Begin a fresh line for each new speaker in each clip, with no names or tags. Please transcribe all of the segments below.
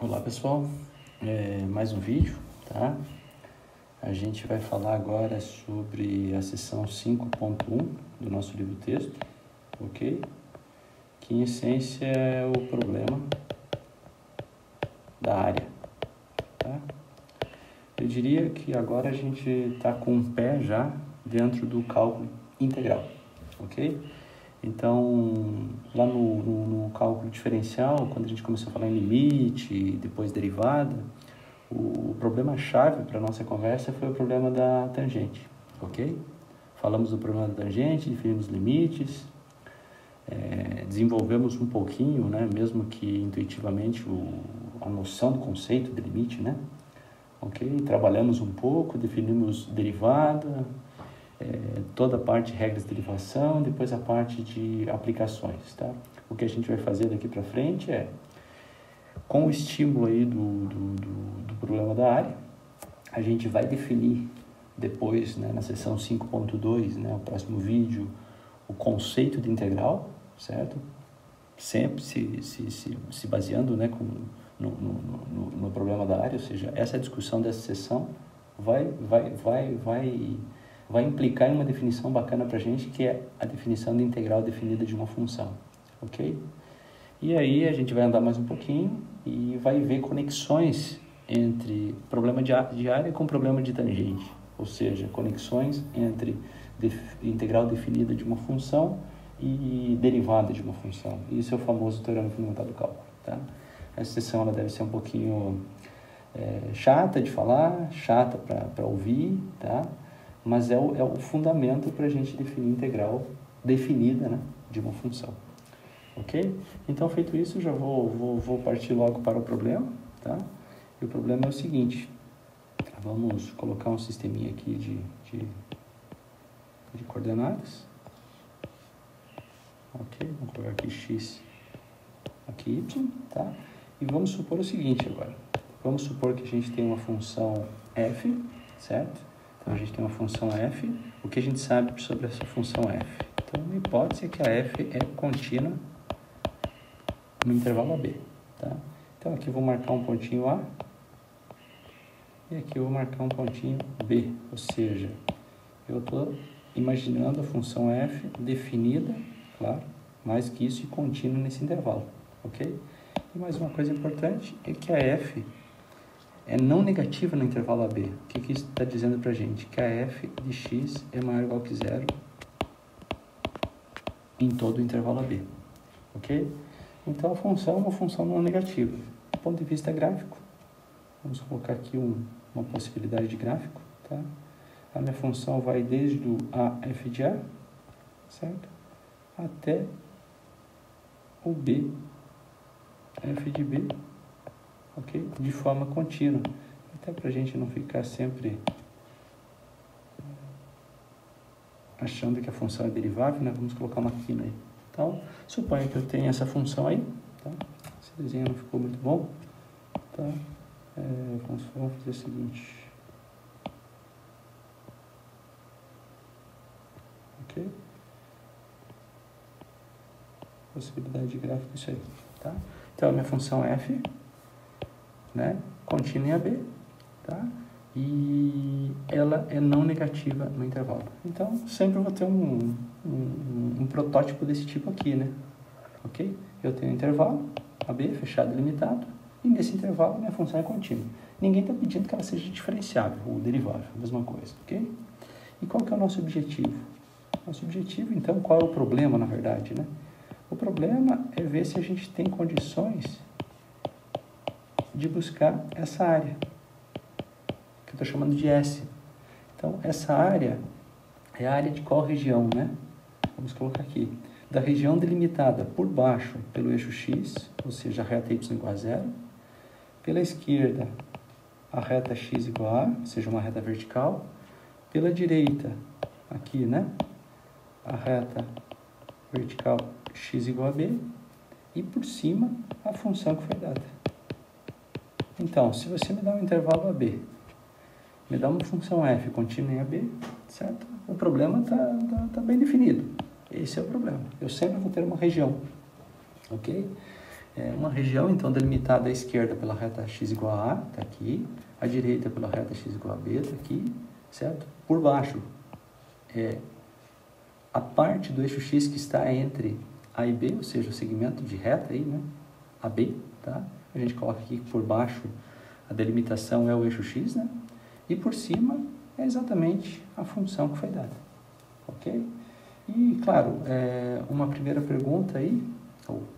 Olá pessoal, mais um vídeo, tá? A gente vai falar agora sobre a seção 5.1 do nosso livro-texto, ok? Que em essência é o problema da área, tá? Eu diria que agora a gente está com um pé já dentro do cálculo integral, ok? Então, lá no cálculo diferencial, quando a gente começou a falar em limite e depois derivada, o problema-chave para a nossa conversa foi o problema da tangente, ok? Falamos do problema da tangente, definimos limites, desenvolvemos um pouquinho, né, mesmo que intuitivamente, a noção do conceito de limite, né? Ok? Trabalhamos um pouco, definimos derivada, toda a parte de regras de derivação, depois a parte de aplicações, tá? O que a gente vai fazer daqui para frente é, com o estímulo aí do problema da área, a gente vai definir depois, né, na seção 5.2, né, o próximo vídeo, o conceito de integral, certo? Sempre se baseando, né, no problema da área, ou seja, essa discussão dessa seção vai implicar em uma definição bacana para a gente, que é a definição de integral definida de uma função, ok? E aí a gente vai andar mais um pouquinho e vai ver conexões entre problema de área com problema de tangente, ou seja, conexões entre integral definida de uma função e derivada de uma função. Isso é o famoso teorema fundamental do cálculo, tá? Essa sessão ela deve ser um pouquinho chata de falar, chata para ouvir, tá? Mas é o fundamento para a gente definir integral definida, né, de uma função. Ok? Então, feito isso, já vou partir logo para o problema, tá? E o problema é o seguinte: vamos colocar um sisteminha aqui de coordenadas. Ok? Vamos colocar aqui x, aqui y, tá? E vamos supor o seguinte agora. Vamos supor que a gente tem uma função f, certo? Então, a gente tem uma função f. O que a gente sabe sobre essa função f? Então, a hipótese é que a f é contínua no intervalo AB, tá? Então, aqui eu vou marcar um pontinho A e aqui eu vou marcar um pontinho B, ou seja, eu estou imaginando a função f definida, claro, mais que isso, e contínua nesse intervalo, ok? E mais uma coisa importante é que a f é não negativa no intervalo AB. O que isso está dizendo para a gente? Que a f de x é maior ou igual que zero em todo o intervalo AB, ok? Então, a função é uma função não negativa. Do ponto de vista gráfico, vamos colocar aqui uma possibilidade de gráfico, tá? A minha função vai desde o a f de A, certo? Até o b f de B, ok? De forma contínua. Até para a gente não ficar sempre achando que a função é derivável, né? Vamos colocar uma quina aí. Então, suponha que eu tenho essa função aí, tá? Esse desenho não ficou muito bom, tá? Vamos fazer o seguinte. Ok? Possibilidade de gráfico, isso aí, tá? Então, a minha função f, né? Contínua em AB, tá? E ela é não negativa no intervalo. Então, sempre eu vou ter um protótipo desse tipo aqui, né? Ok? Eu tenho um intervalo, AB, fechado e limitado, e nesse intervalo minha função é contínua. Ninguém está pedindo que ela seja diferenciável ou derivável, mesma coisa, ok? E qual que é o nosso objetivo? Nosso objetivo, então, qual é o problema, na verdade, né? O problema é ver se a gente tem condições de buscar essa área, que eu estou chamando de S. Então, essa área é a área de qual região, né? Vamos colocar aqui. Da região delimitada por baixo pelo eixo x, ou seja, a reta y igual a zero. Pela esquerda, a reta x igual a, ou seja, uma reta vertical. Pela direita, aqui, né? A reta vertical x igual a b. E por cima, a função que foi dada. Então, se você me dá um intervalo AB, me dá uma função f contínua em AB, certo? O problema tá bem definido. Esse é o problema. Eu sempre vou ter uma região, ok? É uma região, então, delimitada à esquerda pela reta x igual a A, está aqui, à direita pela reta x igual a B, está aqui, certo? Por baixo, a parte do eixo x que está entre A e B, ou seja, o segmento de reta aí, né? AB, tá? A gente coloca aqui que por baixo a delimitação é o eixo x, né? E por cima é exatamente a função que foi dada, ok? E, claro, uma primeira pergunta aí,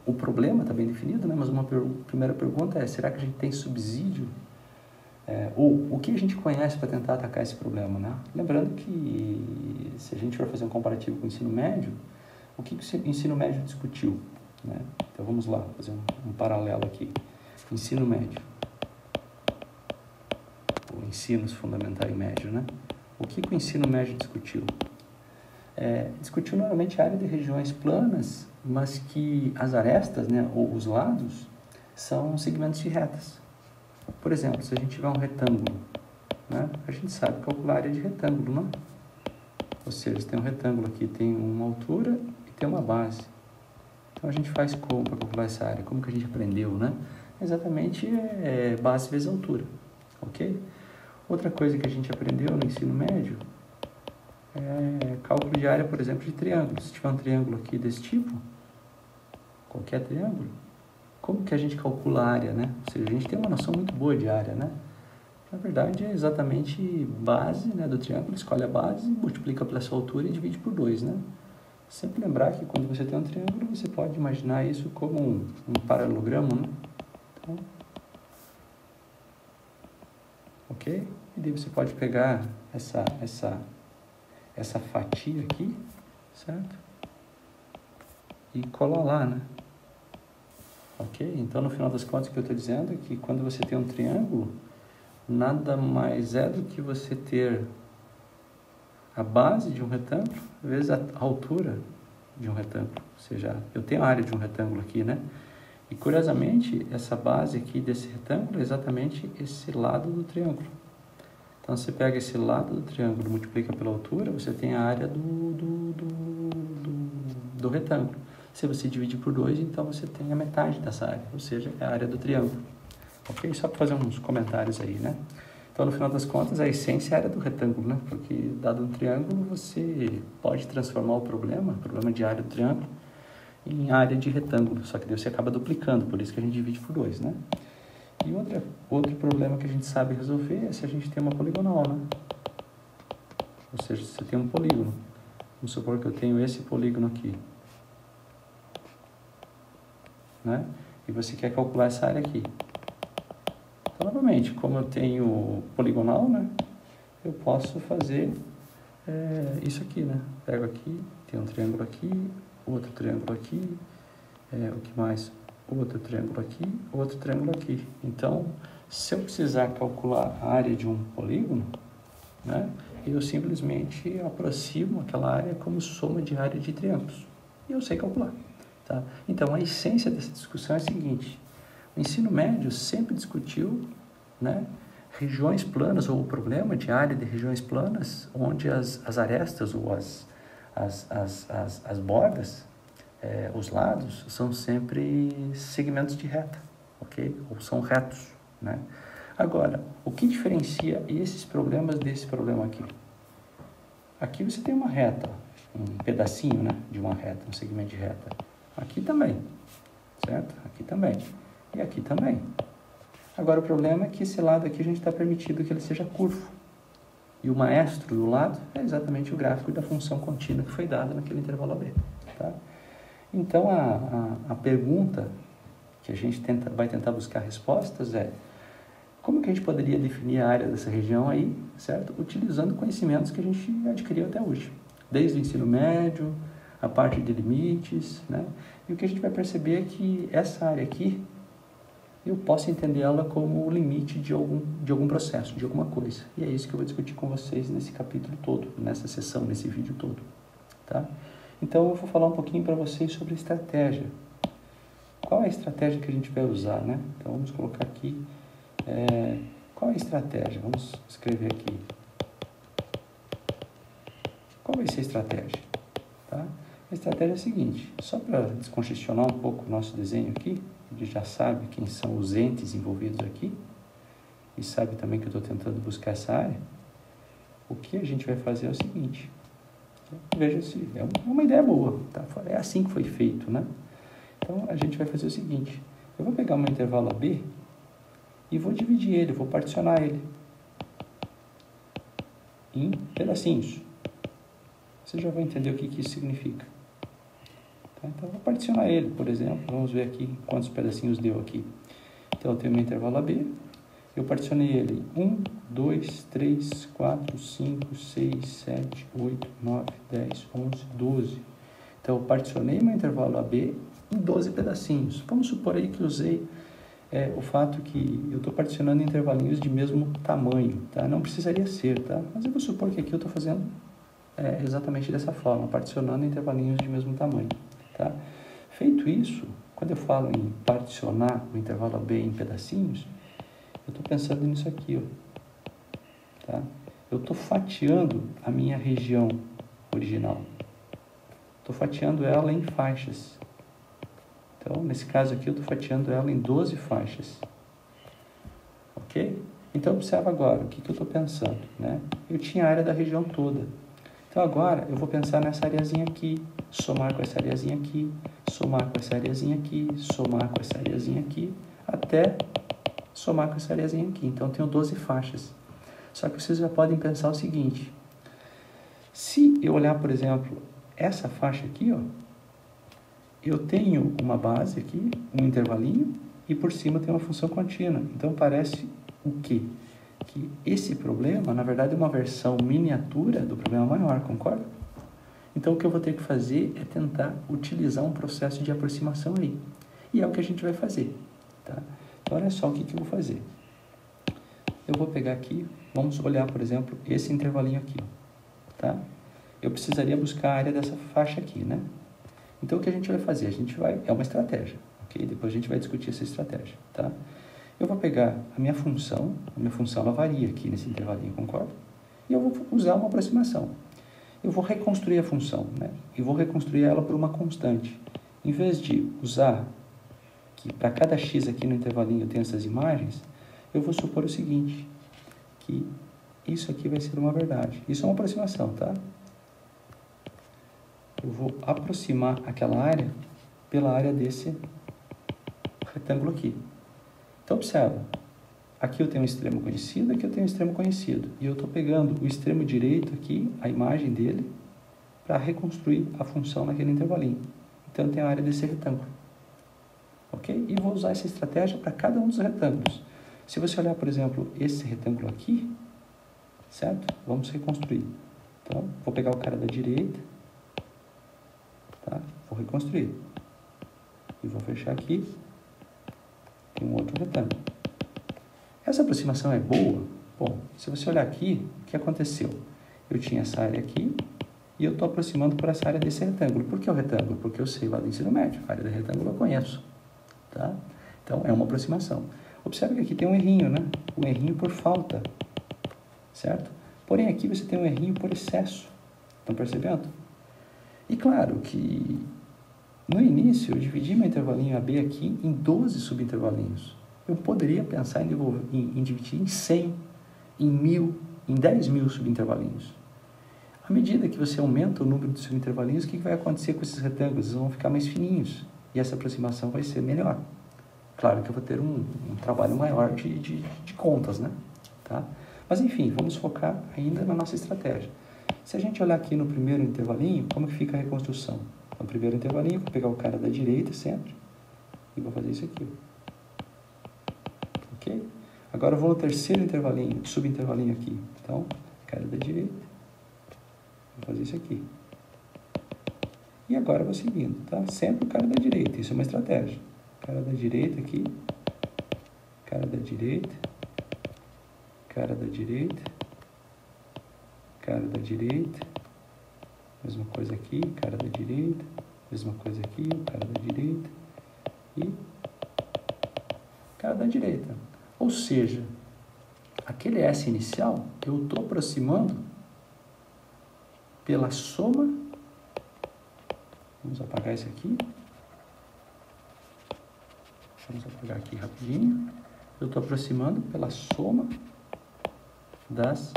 o problema está bem definido, né? Mas uma primeira pergunta é, será que a gente tem subsídio? Ou o que a gente conhece para tentar atacar esse problema, né? Lembrando que, se a gente for fazer um comparativo com o ensino médio, o que o ensino médio discutiu, né? Então, vamos lá, fazer um paralelo aqui. Ensino médio. O ensino fundamental e médio, né? O que o ensino médio discutiu? Discutiu normalmente a área de regiões planas, mas que as arestas, né, ou os lados, são segmentos de retas. Por exemplo, se a gente tiver um retângulo, né, a gente sabe calcular a área de retângulo, né? Ou seja, se tem um retângulo aqui, tem uma altura e tem uma base. Então, a gente faz como para calcular essa área? Como que a gente aprendeu, né? Exatamente base vezes altura, ok? Outra coisa que a gente aprendeu no ensino médio é cálculo de área, por exemplo, de triângulos. Se tiver um triângulo aqui desse tipo, qualquer triângulo, como que a gente calcula a área, né? Ou seja, a gente tem uma noção muito boa de área, né? Na verdade, é exatamente base, né, do triângulo, escolhe a base, multiplica pela sua altura e divide por 2, né? Sempre lembrar que quando você tem um triângulo, você pode imaginar isso como um paralelogramo, né? Então, ok? E daí você pode pegar essa fatia aqui, certo? E colar lá, né? Ok? Então, no final das contas, o que eu estou dizendo é que quando você tem um triângulo, nada mais é do que você ter a base de um retângulo vezes a altura de um retângulo. Ou seja, eu tenho a área de um retângulo aqui, né? E, curiosamente, essa base aqui desse retângulo é exatamente esse lado do triângulo. Então, você pega esse lado do triângulo, multiplica pela altura, você tem a área do retângulo. Se você dividir por 2, então você tem a metade dessa área, ou seja, é a área do triângulo. Ok? Só para fazer uns comentários aí, né? Então, no final das contas, a essência é a área do retângulo, né? Porque, dado um triângulo, você pode transformar o problema de área do triângulo, em área de retângulo. Só que daí você acaba duplicando, por isso que a gente divide por 2, né? E outro problema que a gente sabe resolver é se a gente tem uma poligonal, né? Ou seja, se você tem um polígono. Vamos supor que eu tenho esse polígono aqui, né? E você quer calcular essa área aqui. Então, novamente, como eu tenho poligonal, né? Eu posso fazer isso aqui, né? Pego aqui, tem um triângulo aqui, outro triângulo aqui, o que mais? Outro triângulo aqui, outro triângulo aqui. Então, se eu precisar calcular a área de um polígono, né? Eu simplesmente aproximo aquela área como soma de área de triângulos. E eu sei calcular. Tá? Então, a essência dessa discussão é a seguinte. O ensino médio sempre discutiu, né, regiões planas, ou o problema de área de regiões planas, onde as arestas ou as bordas, os lados, são sempre segmentos de reta, ok? Ou são retos, né? Agora, o que diferencia esses problemas desse problema aqui? Aqui você tem uma reta, um pedacinho, né, de uma reta, um segmento de reta. Aqui também, certo? Aqui também. E aqui também. Agora, o problema é que esse lado aqui a gente está permitido que ele seja curvo. E o maestro do lado é exatamente o gráfico da função contínua que foi dada naquele intervalo AB. Tá? Então, a pergunta que a gente vai tentar buscar respostas é: como que a gente poderia definir a área dessa região aí, certo? Utilizando conhecimentos que a gente adquiriu até hoje. Desde o ensino médio, a parte de limites, né? E o que a gente vai perceber é que essa área aqui, eu posso entender ela como o limite de algum processo, de alguma coisa. E é isso que eu vou discutir com vocês nesse capítulo todo, nessa sessão, nesse vídeo todo. Tá? Então, eu vou falar um pouquinho para vocês sobre estratégia. Qual é a estratégia que a gente vai usar, né? Então, vamos colocar aqui, qual é a estratégia? Vamos escrever aqui. Qual vai ser a estratégia? Tá? A estratégia é a seguinte, só para descongestionar um pouco o nosso desenho aqui, Ele já sabe quem são os entes envolvidos aqui e sabe também que eu estou tentando buscar essa área. O que a gente vai fazer é o seguinte, veja se é uma ideia boa, tá? É assim que foi feito, né? Então, a gente vai fazer o seguinte, eu vou pegar um intervalo AB e vou dividir ele, vou particionar ele em pedacinhos. Você já vai entender o que isso significa. Tá? Então, eu vou particionar ele, por exemplo, vamos ver aqui quantos pedacinhos deu aqui. Então, eu tenho meu intervalo AB, eu particionei ele em 1, 2, 3, 4, 5, 6, 7, 8, 9, 10, 11, 12. Então, eu particionei meu intervalo AB em 12 pedacinhos. Vamos supor aí que eu usei o fato que eu estou particionando em intervalinhos de mesmo tamanho, tá? Não precisaria ser, tá? Mas eu vou supor que aqui eu estou fazendo exatamente dessa forma, particionando em intervalinhos de mesmo tamanho, tá? Feito isso, quando eu falo em particionar o intervalo AB em pedacinhos, eu estou pensando nisso aqui, ó, tá? Eu estou fatiando a minha região original. Estou fatiando ela em faixas. Então, nesse caso aqui, eu estou fatiando ela em 12 faixas. Ok? Então, observa agora, o que eu estou pensando, né? Eu tinha a área da região toda. Então, agora, eu vou pensar nessa areazinha aqui, somar com essa areazinha aqui, somar com essa areazinha aqui, somar com essa areazinha aqui, até somar com essa areazinha aqui. Então, eu tenho 12 faixas. Só que vocês já podem pensar o seguinte, se eu olhar, por exemplo, essa faixa aqui, ó, eu tenho uma base aqui, um intervalinho, e por cima tem uma função contínua. Então, parece o quê? Que esse problema, na verdade, é uma versão miniatura do problema maior, concorda? Então, o que eu vou ter que fazer é tentar utilizar um processo de aproximação aí. E é o que a gente vai fazer, tá? Então, olha só o que eu vou fazer. Eu vou pegar aqui, vamos olhar, por exemplo, esse intervalinho aqui, tá? Eu precisaria buscar a área dessa faixa aqui, né? Então, o que a gente vai fazer? É uma estratégia, ok? Depois a gente vai discutir essa estratégia, tá? Eu vou pegar a minha função ela varia aqui nesse intervalinho, concorda? E eu vou usar uma aproximação. Eu vou reconstruir a função, né? E vou reconstruir ela por uma constante. Em vez de usar que para cada x aqui no intervalinho eu tenho essas imagens, eu vou supor o seguinte, que isso aqui vai ser uma verdade. Isso é uma aproximação, tá? Eu vou aproximar aquela área pela área desse retângulo aqui. Então, observa. Aqui eu tenho um extremo conhecido, aqui eu tenho um extremo conhecido. E eu estou pegando o extremo direito aqui, a imagem dele, para reconstruir a função naquele intervalinho. Então, eu tenho a área desse retângulo. Ok? E vou usar essa estratégia para cada um dos retângulos. Se você olhar, por exemplo, esse retângulo aqui, certo? Vamos reconstruir. Então, vou pegar o cara da direita, tá? Vou reconstruir. E vou fechar aqui. Tem um outro retângulo. Essa aproximação é boa? Bom, se você olhar aqui, o que aconteceu? Eu tinha essa área aqui e eu estou aproximando por essa área desse retângulo. Por que o retângulo? Porque eu sei lá do ensino médio. A área do retângulo eu conheço. Tá? Então, é uma aproximação. Observe que aqui tem um errinho, né? Um errinho por falta. Certo? Porém, aqui você tem um errinho por excesso. Estão percebendo? E claro que no início eu dividi meu intervalinho AB aqui em 12 subintervalinhos. Eu poderia pensar em dividir em 100, em 1000, em 10.000 subintervalinhos. À medida que você aumenta o número de subintervalinhos, o que vai acontecer com esses retângulos? Eles vão ficar mais fininhos e essa aproximação vai ser melhor. Claro que eu vou ter um trabalho maior de contas, né? Tá? Mas enfim, vamos focar ainda na nossa estratégia. Se a gente olhar aqui no primeiro intervalinho, como que fica a reconstrução? No primeiro intervalinho, vou pegar o cara da direita sempre e vou fazer isso aqui. Ok? Agora eu vou no terceiro intervalinho, subintervalinho aqui. Então, cara da direita, vou fazer isso aqui. E agora eu vou seguindo, tá? Sempre o cara da direita, isso é uma estratégia. Cara da direita aqui, cara da direita, cara da direita, cara da direita, mesma coisa aqui, cara da direita, mesma coisa aqui, cara da direita e cara da direita. Ou seja, aquele S inicial eu estou aproximando pela soma. Vamos apagar isso aqui. Vamos apagar aqui rapidinho. Eu estou aproximando pela soma das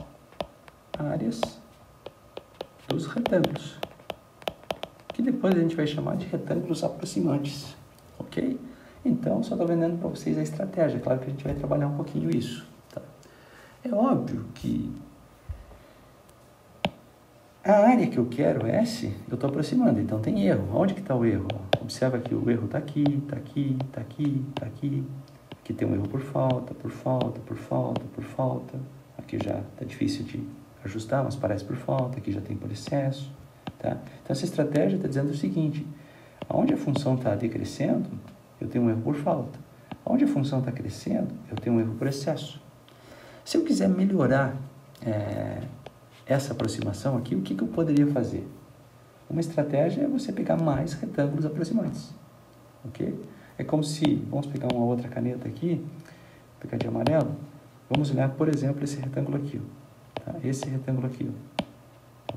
áreas dos retângulos, que depois a gente vai chamar de retângulos aproximantes, ok? Então, só estou vendendo para vocês a estratégia. Claro que a gente vai trabalhar um pouquinho isso, tá? É óbvio que a área que eu quero, S, eu estou aproximando, então tem erro. Onde que está o erro? Observa que o erro está aqui, está aqui, está aqui, está aqui. Aqui tem um erro por falta, por falta, por falta, por falta. Aqui já está difícil de ajustar, mas parece por falta. Aqui já tem por excesso, tá? Então, essa estratégia está dizendo o seguinte: onde a função está decrescendo, eu tenho um erro por falta. Onde a função está crescendo, eu tenho um erro por excesso. Se eu quiser melhorar essa aproximação aqui, o que eu poderia fazer? Uma estratégia é você pegar mais retângulos aproximantes, ok? É como se, vamos pegar uma outra caneta aqui, pegar de amarelo, vamos olhar, por exemplo, esse retângulo aqui, tá? Esse retângulo aqui, ó.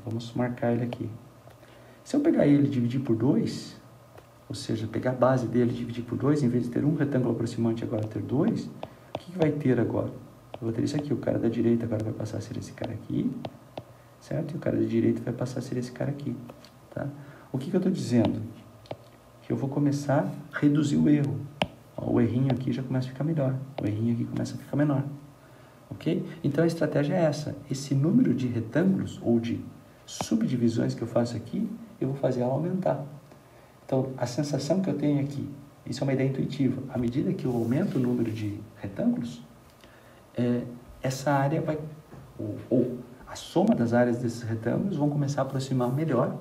Vamos marcar ele aqui. Se eu pegar ele e dividir por 2, ou seja, pegar a base dele e dividir por 2, em vez de ter um retângulo aproximante, agora ter 2, o que vai ter agora? Eu vou ter isso aqui, o cara da direita agora vai passar a ser esse cara aqui, certo? E o cara da direita vai passar a ser esse cara aqui, tá? O que eu estou dizendo? Que eu vou começar a reduzir o erro. Ó, o errinho aqui já começa a ficar melhor, o errinho aqui começa a ficar menor, ok? Então a estratégia é essa: esse número de retângulos ou de subdivisões que eu faço aqui, eu vou fazer ela aumentar. Então a sensação que eu tenho aqui, isso é uma ideia intuitiva, à medida que eu aumento o número de retângulos, essa área vai, ou a soma das áreas desses retângulos vão começar a aproximar melhor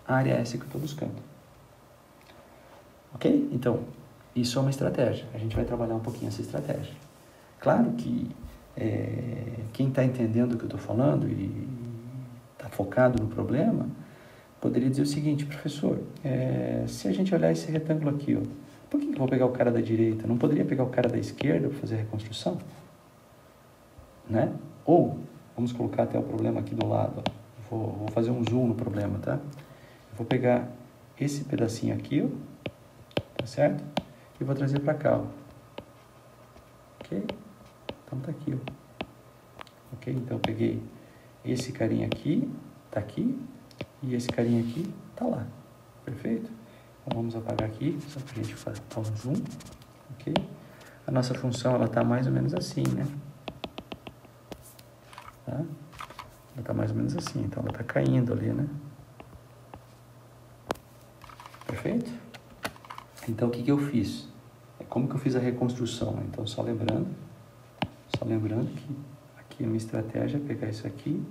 a área S que eu estou buscando. Ok? Então, isso é uma estratégia. A gente vai trabalhar um pouquinho essa estratégia. Claro que quem está entendendo o que eu estou falando e está focado no problema, poderia dizer o seguinte: professor, se a gente olhar esse retângulo aqui, ó, por que eu vou pegar o cara da direita? Não poderia pegar o cara da esquerda para fazer a reconstrução? Né? Ou, vamos colocar até o problema aqui do lado, ó. Vou fazer um zoom no problema, tá? Eu vou pegar esse pedacinho aqui, ó, tá certo? E vou trazer para cá, ó. Ok? Então tá aqui, ó. Ok? Então eu peguei esse carinha aqui, tá aqui, e esse carinha aqui tá lá. Perfeito? Então vamos apagar aqui, só para a gente dar um zoom, ok? A nossa função, ela tá mais ou menos assim, né? Tá? Ela tá mais ou menos assim, então ela tá caindo ali, né? Perfeito? Então, o que eu fiz? Como que eu fiz a reconstrução? Então, só lembrando que aqui a minha estratégia é pegar isso aqui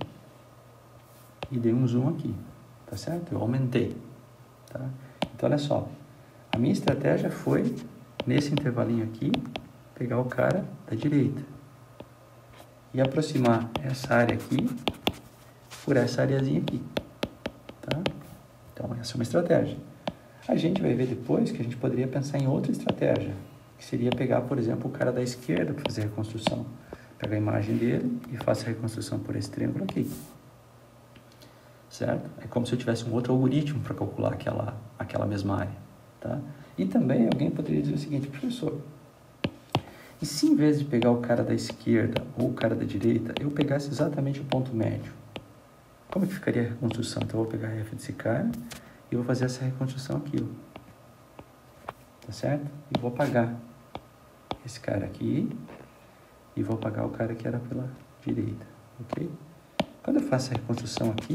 e dei um zoom aqui, tá certo? Eu aumentei, tá? Então, olha só, a minha estratégia foi, nesse intervalinho aqui, pegar o cara da direita e aproximar essa área aqui por essa areazinha aqui, tá? Então, essa é uma estratégia. A gente vai ver depois que a gente poderia pensar em outra estratégia, que seria pegar, por exemplo, o cara da esquerda para fazer a reconstrução. Pega a imagem dele e faça a reconstrução por esse triângulo aqui. Certo? É como se eu tivesse um outro algoritmo para calcular aquela mesma área, tá? E também alguém poderia dizer o seguinte: professor, e se em vez de pegar o cara da esquerda ou o cara da direita, eu pegasse exatamente o ponto médio? Como que ficaria a reconstrução? Então eu vou pegar a F desse cara e vou fazer essa reconstrução aqui, ó. Tá certo? E vou apagar esse cara aqui e vou apagar o cara que era pela direita, ok? Quando eu faço a reconstrução aqui,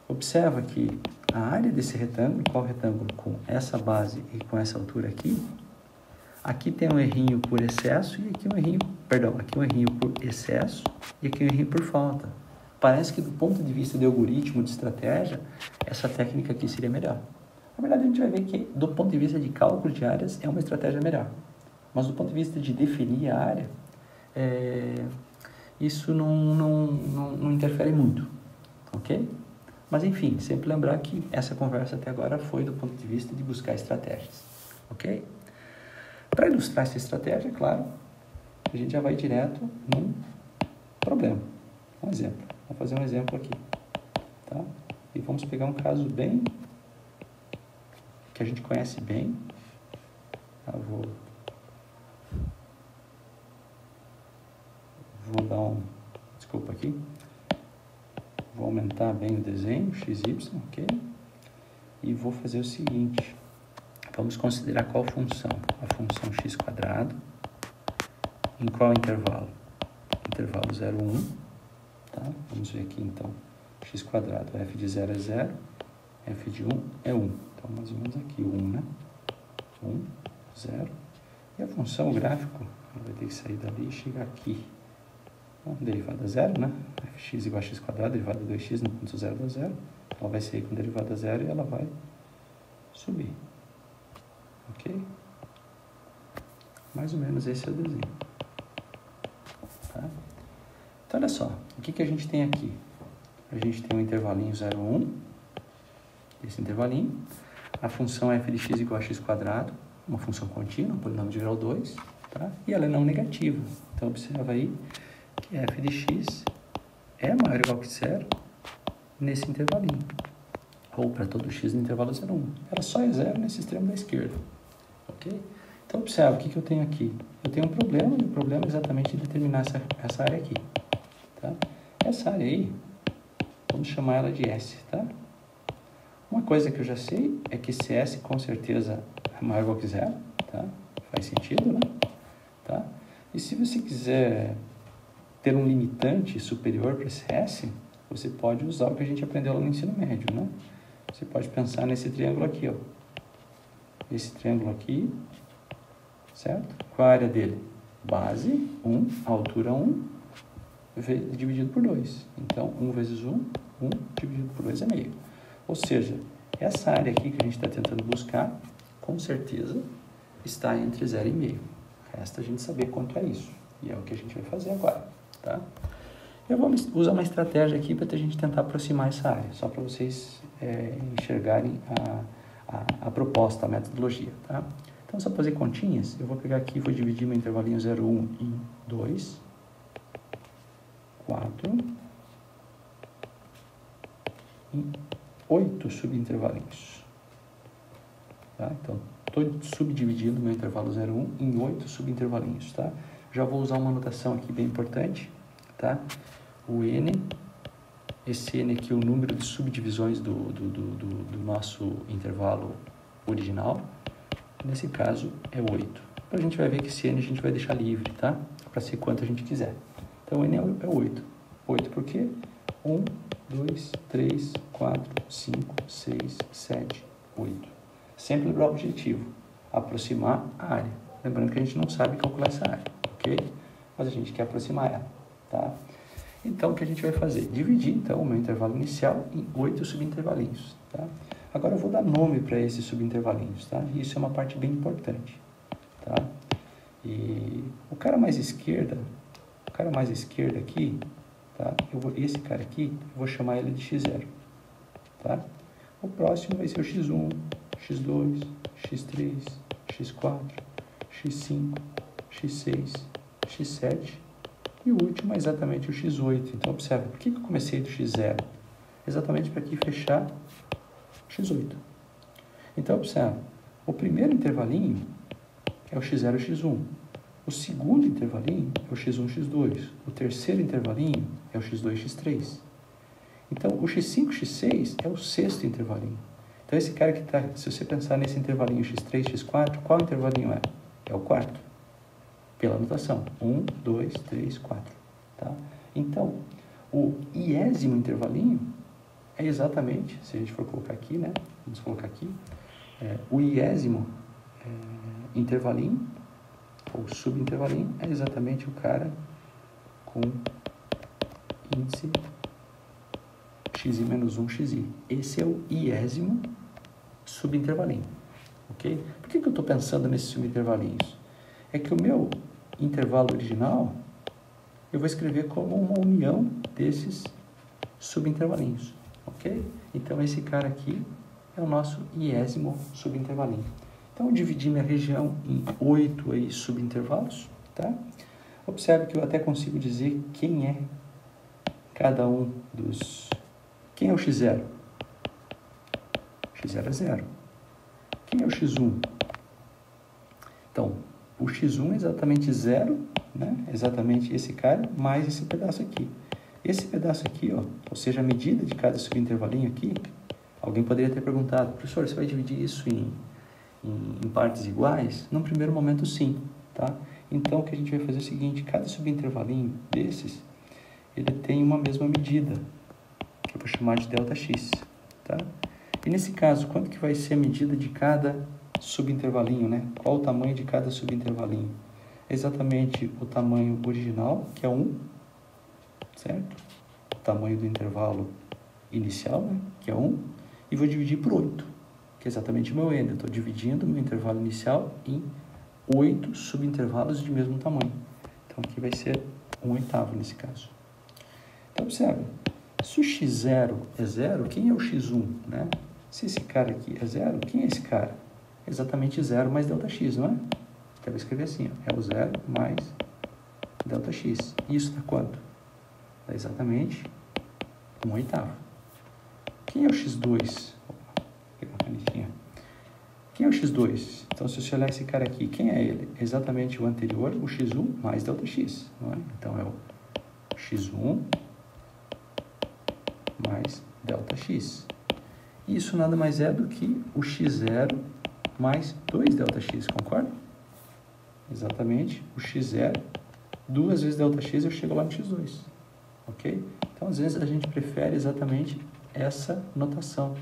observa que a área desse retângulo, qual retângulo? Com essa base e com essa altura aqui tem um errinho por excesso e aqui um errinho, aqui um errinho por excesso e aqui um errinho por falta. Parece que do ponto de vista de algoritmo, de estratégia, essa técnica aqui seria melhor. Na verdade, a gente vai ver que do ponto de vista de cálculo de áreas é uma estratégia melhor. Mas do ponto de vista de definir a área, isso não interfere muito, ok? Mas enfim, sempre lembrar que essa conversa até agora foi do ponto de vista de buscar estratégias, ok? Para ilustrar essa estratégia, claro, a gente já vai direto num problema, um exemplo. Vamos fazer um exemplo aqui, tá? E vamos pegar um caso bem, que a gente conhece bem, Vou dar desculpa aqui, vou aumentar bem o desenho, xy, ok? E vou fazer o seguinte, vamos considerar qual função? A função x², em qual intervalo? Intervalo 0, 1, tá? Vamos ver aqui então, x², f de 0 é 0, f de 1 é 1, então mais ou menos aqui, 1, né? 1, 0, e a função, o gráfico, vai ter que sair dali e chegar aqui. Bom, derivada zero, né? fx igual a x², derivada 2x no ponto 0 dá 0. Ela vai sair com derivada zero e ela vai subir. Ok? Mais ou menos esse é o desenho. Tá? Então, olha só. O que a gente tem aqui? A gente tem um intervalinho 0, 1. Esse intervalinho. A função f de x igual a x², uma função contínua, um polinômio de grau 2. Tá? E ela é não negativa. Então, observa aí que f de x é maior ou igual que 0 nesse intervalinho. Ou para todo x no intervalo 0, 1. Ela só é 0 nesse extremo da esquerda. Ok? Então, observa o que eu tenho aqui. Eu tenho um problema, e o problema é exatamente determinar essa área aqui. Tá? Essa área aí, vamos chamar ela de S. Tá? Uma coisa que eu já sei é que esse S com certeza é maior ou igual que 0. Tá? Faz sentido, né? Tá? E se você quiser ter um limitante superior para esse S, você pode usar o que a gente aprendeu lá no ensino médio, né? Você pode pensar nesse triângulo aqui, ó. Esse triângulo aqui, certo? Qual a área dele? Base 1, altura 1, dividido por 2. Então, 1 vezes 1, 1 dividido por 2 é meio. Ou seja, essa área aqui que a gente está tentando buscar, com certeza, está entre 0 e meio. Resta a gente saber quanto é isso. E é o que a gente vai fazer agora. Tá? Eu vou usar uma estratégia aqui para a gente tentar aproximar essa área, só para vocês enxergarem a proposta, a metodologia. Tá? Então, só para fazer continhas, eu vou pegar aqui e vou dividir meu intervalinho 0, 1 em 2, 4, em 8 subintervalinhos. Tá? Então, estou subdividindo meu intervalo 0, 1 em 8 subintervalinhos. Tá? Já vou usar uma notação aqui bem importante, tá? O N, esse N aqui é o número de subdivisões do nosso intervalo original. Nesse caso, é 8. A gente vai ver que esse N a gente vai deixar livre, tá? Para ser quanto a gente quiser. Então, o N é 8. 8 por quê? 1, 2, 3, 4, 5, 6, 7, 8. Sempre lembrar o objetivo, aproximar a área. Lembrando que a gente não sabe calcular essa área, ok? Mas a gente quer aproximar ela, tá? Então, o que a gente vai fazer? Dividir, então, o meu intervalo inicial em 8 subintervalinhos, tá? Agora, eu vou dar nome para esses subintervalinhos, tá? E isso é uma parte bem importante, tá? E o cara mais esquerda aqui, tá? Esse cara aqui, eu vou chamar ele de x0, tá? O próximo vai ser o x1, x2, x3, x4, x5, x6, x7 e o último é exatamente o x8. Então, observe, por que eu comecei do x0? Exatamente para aqui fechar x8. Então, observe, o primeiro intervalinho é o x0 e x1. O segundo intervalinho é o x1 e x2. O terceiro intervalinho é o x2 e x3. Então, o x5 e x6 é o sexto intervalinho. Então, esse cara que está, se você pensar nesse intervalinho x3 e x4, qual intervalinho é? É o quarto. Pela notação. 1, 2, 3, 4. Tá? Então, o iésimo intervalinho é exatamente, se a gente for colocar aqui, né? Vamos colocar aqui. O iésimo intervalinho, ou subintervalinho, é exatamente o cara com índice xi menos 1 xi. Esse é o iésimo subintervalinho. Ok? Por que eu estou pensando nesses subintervalinhos? É que o meu intervalo original, eu vou escrever como uma união desses subintervalinhos. Ok? Então, esse cara aqui é o nosso iésimo subintervalinho. Então, eu dividi minha região em 8 aí, subintervalos, tá? Observe que eu até consigo dizer quem é cada um dos... Quem é o x0? x0 é 0. Quem é o x1? Então, o x1 é exatamente 0, né? Exatamente esse cara, mais esse pedaço aqui. Esse pedaço aqui, ó, ou seja, a medida de cada subintervalinho aqui, alguém poderia ter perguntado, professor, você vai dividir isso em partes iguais? Num primeiro momento, sim, tá? Então, o que a gente vai fazer é o seguinte, cada subintervalinho desses, ele tem uma mesma medida, que eu vou chamar de ΔX, tá? E nesse caso, quanto que vai ser a medida de cada subintervalinho, né? Qual o tamanho de cada subintervalinho? Exatamente o tamanho original, que é 1, certo? O tamanho do intervalo inicial, né? Que é 1, e vou dividir por 8, que é exatamente o meu n. Eu estou dividindo o meu intervalo inicial em 8 subintervalos de mesmo tamanho. Então, aqui vai ser 1/8 nesse caso. Então, observe, se o x0 é 0, quem é o x1, né? Se esse cara aqui é 0, quem é esse cara? Exatamente 0 mais ΔX, não é? Então, eu vou escrever assim, ó, é o 0 mais ΔX. Isso dá quanto? Dá exatamente 1/8. Quem é o x2? Opa, pegar uma canetinha. Quem é o x2? Então, se você olhar esse cara aqui, quem é ele? Exatamente o anterior, o x1 mais ΔX, não é? Então, é o x1 mais ΔX. Isso nada mais é do que o x0 mais 2ΔX, concorda? Exatamente, o x0, 2 vezes ΔX, eu chego lá no x2, ok? Então, às vezes, a gente prefere exatamente essa notação,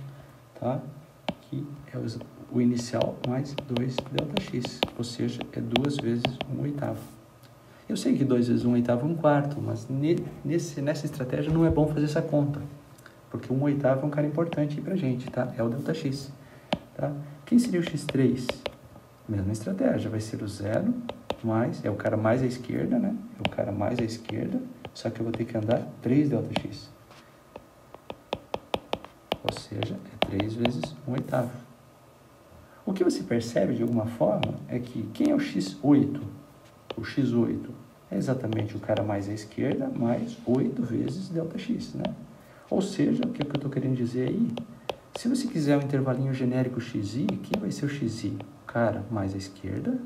tá? Que é o inicial mais 2ΔX, ou seja, é 2 vezes 1/8. Eu sei que 2 vezes 1/8 é 1/4, mas nessa estratégia não é bom fazer essa conta, porque 1/8 é um cara importante para a gente, tá? É o ΔX, tá? Quem seria o x3? Mesma estratégia, vai ser o 0 mais, é o cara mais à esquerda, né? É o cara mais à esquerda, só que eu vou ter que andar 3ΔX. Ou seja, é 3 vezes 1/8. O que você percebe, de alguma forma, é que quem é o x8? O x8 é exatamente o cara mais à esquerda, mais 8 vezes ΔX, né? Ou seja, o que eu estou querendo dizer aí? Se você quiser um intervalinho genérico xi, quem vai ser o xi? O cara mais à esquerda,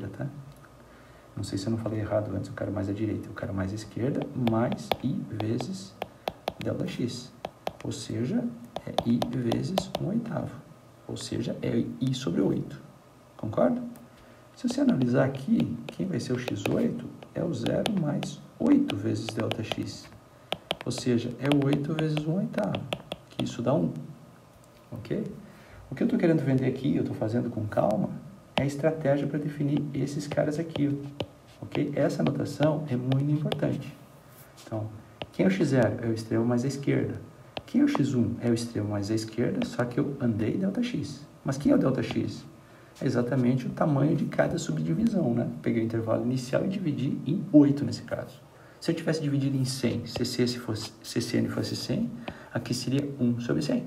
tá? Não sei se eu não falei errado antes, o cara mais à direita, o cara mais à esquerda, mais i vezes ΔX. Ou seja, é i vezes 1/8. Ou seja, é i sobre 8. Concorda? Se você analisar aqui, quem vai ser o x8 é o 0 mais 8 vezes ΔX. Ou seja, é 8 vezes 1/8, que isso dá 1. Ok? O que eu estou querendo vender aqui, eu estou fazendo com calma, é a estratégia para definir esses caras aqui. Ok? Essa anotação é muito importante. Então, quem é o x0? É o extremo mais à esquerda. Quem é o x1? É o extremo mais à esquerda, só que eu andei ΔX. Mas quem é o ΔX? É exatamente o tamanho de cada subdivisão, né? Peguei o intervalo inicial e dividi em 8 nesse caso. Se eu tivesse dividido em 100, CCN fosse 100, aqui seria 1 sobre 100.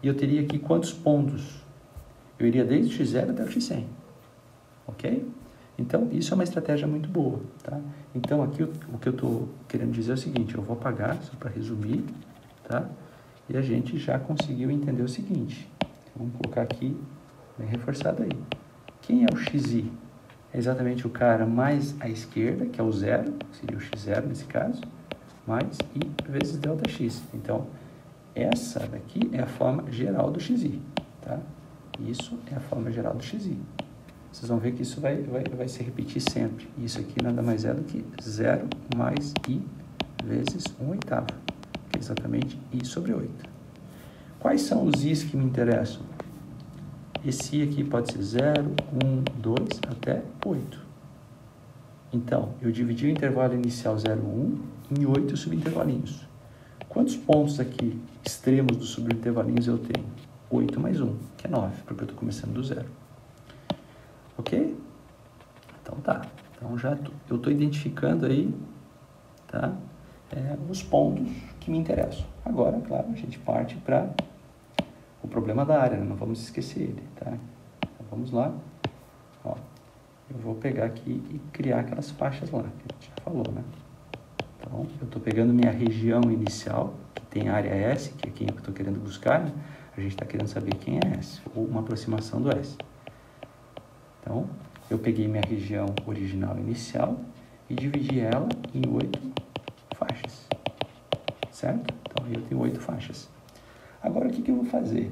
E eu teria aqui quantos pontos? Eu iria desde o x0 até o x100. Ok? Então, isso é uma estratégia muito boa, tá? Então, aqui o que eu estou querendo dizer é o seguinte, eu vou apagar, só para resumir, tá? E a gente já conseguiu entender o seguinte. Vamos colocar aqui, bem reforçado aí. Quem é o xi? É exatamente o cara mais à esquerda, que é o 0, seria o x0 nesse caso, mais i vezes ΔX. Então, essa daqui é a forma geral do xi, tá? Isso é a forma geral do xi. Vocês vão ver que isso vai se repetir sempre. Isso aqui nada mais é do que 0 mais i vezes 1/8, que é exatamente i sobre 8. Quais são os i's que me interessam? Esse i aqui pode ser 0, 1, 2, até 8. Então, eu dividi o intervalo inicial 0, 1 em 8 subintervalinhos. Quantos pontos aqui, extremos dos subintervalinhos, eu tenho? 8 mais 1, que é 9, porque eu estou começando do 0. Ok? Então tá. Então eu estou identificando aí, tá? Os pontos que me interessam. Agora, claro, a gente parte para o problema da área, né? Não vamos esquecer ele, tá? Então vamos lá. Ó, eu vou pegar aqui e criar aquelas faixas lá, que a gente já falou, né? Então, eu estou pegando minha região inicial, que tem a área S, que é quem eu estou querendo buscar, né? A gente está querendo saber quem é S, ou uma aproximação do S. Então, eu peguei minha região original inicial e dividi ela em 8 faixas, certo? Então, eu tenho 8 faixas. Agora, o que eu vou fazer?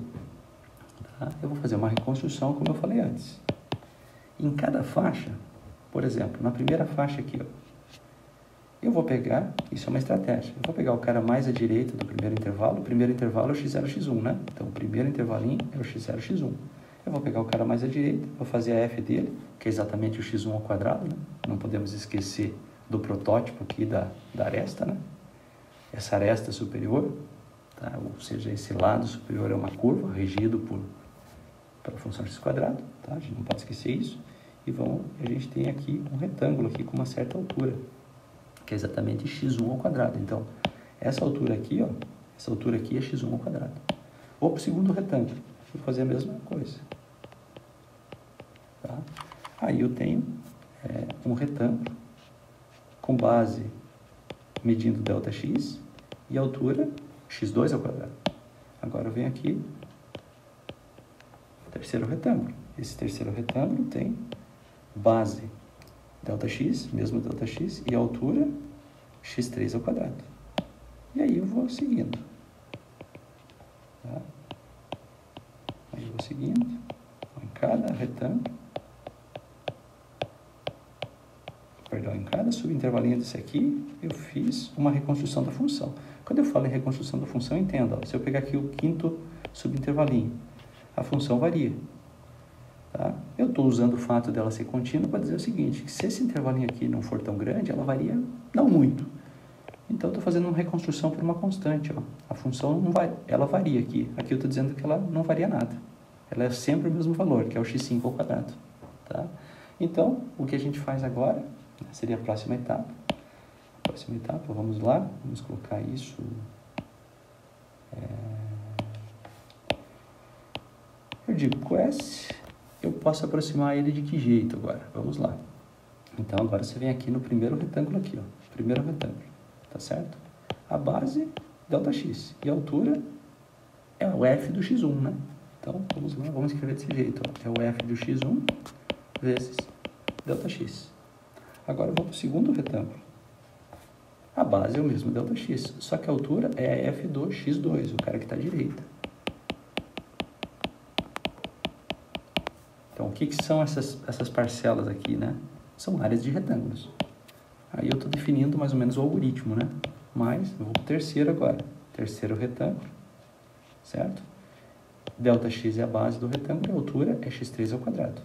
Tá? Eu vou fazer uma reconstrução, como eu falei antes. Em cada faixa, por exemplo, na primeira faixa aqui, ó, eu vou pegar, isso é uma estratégia, eu vou pegar o cara mais à direita do primeiro intervalo, o primeiro intervalo é o x0, x1, né? Então, o primeiro intervalinho é o x0, x1. Eu vou pegar o cara mais à direita, vou fazer a f dele, que é exatamente o x1 ao quadrado, né? Não podemos esquecer do protótipo aqui da aresta, né? Essa aresta superior, tá? Ou seja, esse lado superior é uma curva regido pela função x quadrado, tá? A gente não pode esquecer isso. E a gente tem aqui um retângulo aqui com uma certa altura, que é exatamente x1 ao quadrado. Então, essa altura aqui, ó, essa altura aqui é x1 ao quadrado. Vou para o segundo retângulo, vou fazer a mesma coisa. Tá? Aí eu tenho um retângulo com base medindo ΔX e altura x2 ao quadrado. Agora eu venho aqui, terceiro retângulo. Esse terceiro retângulo tem base ΔX, mesmo ΔX, e altura x3 ao quadrado. E aí eu vou seguindo. Tá? Aí eu vou seguindo em cada retângulo. Perdão, em cada subintervalinho desse aqui, eu fiz uma reconstrução da função. Quando eu falo em reconstrução da função, entenda, ó, se eu pegar aqui o quinto subintervalinho, a função varia. Tá? Eu estou usando o fato dela ser contínua para dizer o seguinte, que se esse intervalinho aqui não for tão grande, ela varia não muito. Então, eu estou fazendo uma reconstrução por uma constante. Ó. A função não vai, ela varia aqui. Aqui eu estou dizendo que ela não varia nada. Ela é sempre o mesmo valor, que é o x5 ao quadrado. Tá? Então, o que a gente faz agora seria a próxima etapa. A próxima etapa, vamos lá, vamos colocar isso. Eu digo quest, eu posso aproximar ele de que jeito agora? Vamos lá. Então, agora você vem aqui no primeiro retângulo aqui, ó. Primeiro retângulo, tá certo? A base, ΔX. E a altura é o f do x1, né? Então, vamos lá, vamos escrever desse jeito, ó. É o f do x1 vezes ΔX. Agora eu vou para o segundo retângulo. A base é o mesmo ΔX, só que a altura é a f do x2, o cara que está à direita. Então, o que são essas parcelas aqui, né? São áreas de retângulos. Aí eu estou definindo mais ou menos o algoritmo, né? Mas, eu vou para o terceiro agora. Terceiro retângulo, certo? ΔX é a base do retângulo e a altura é x3 ao quadrado.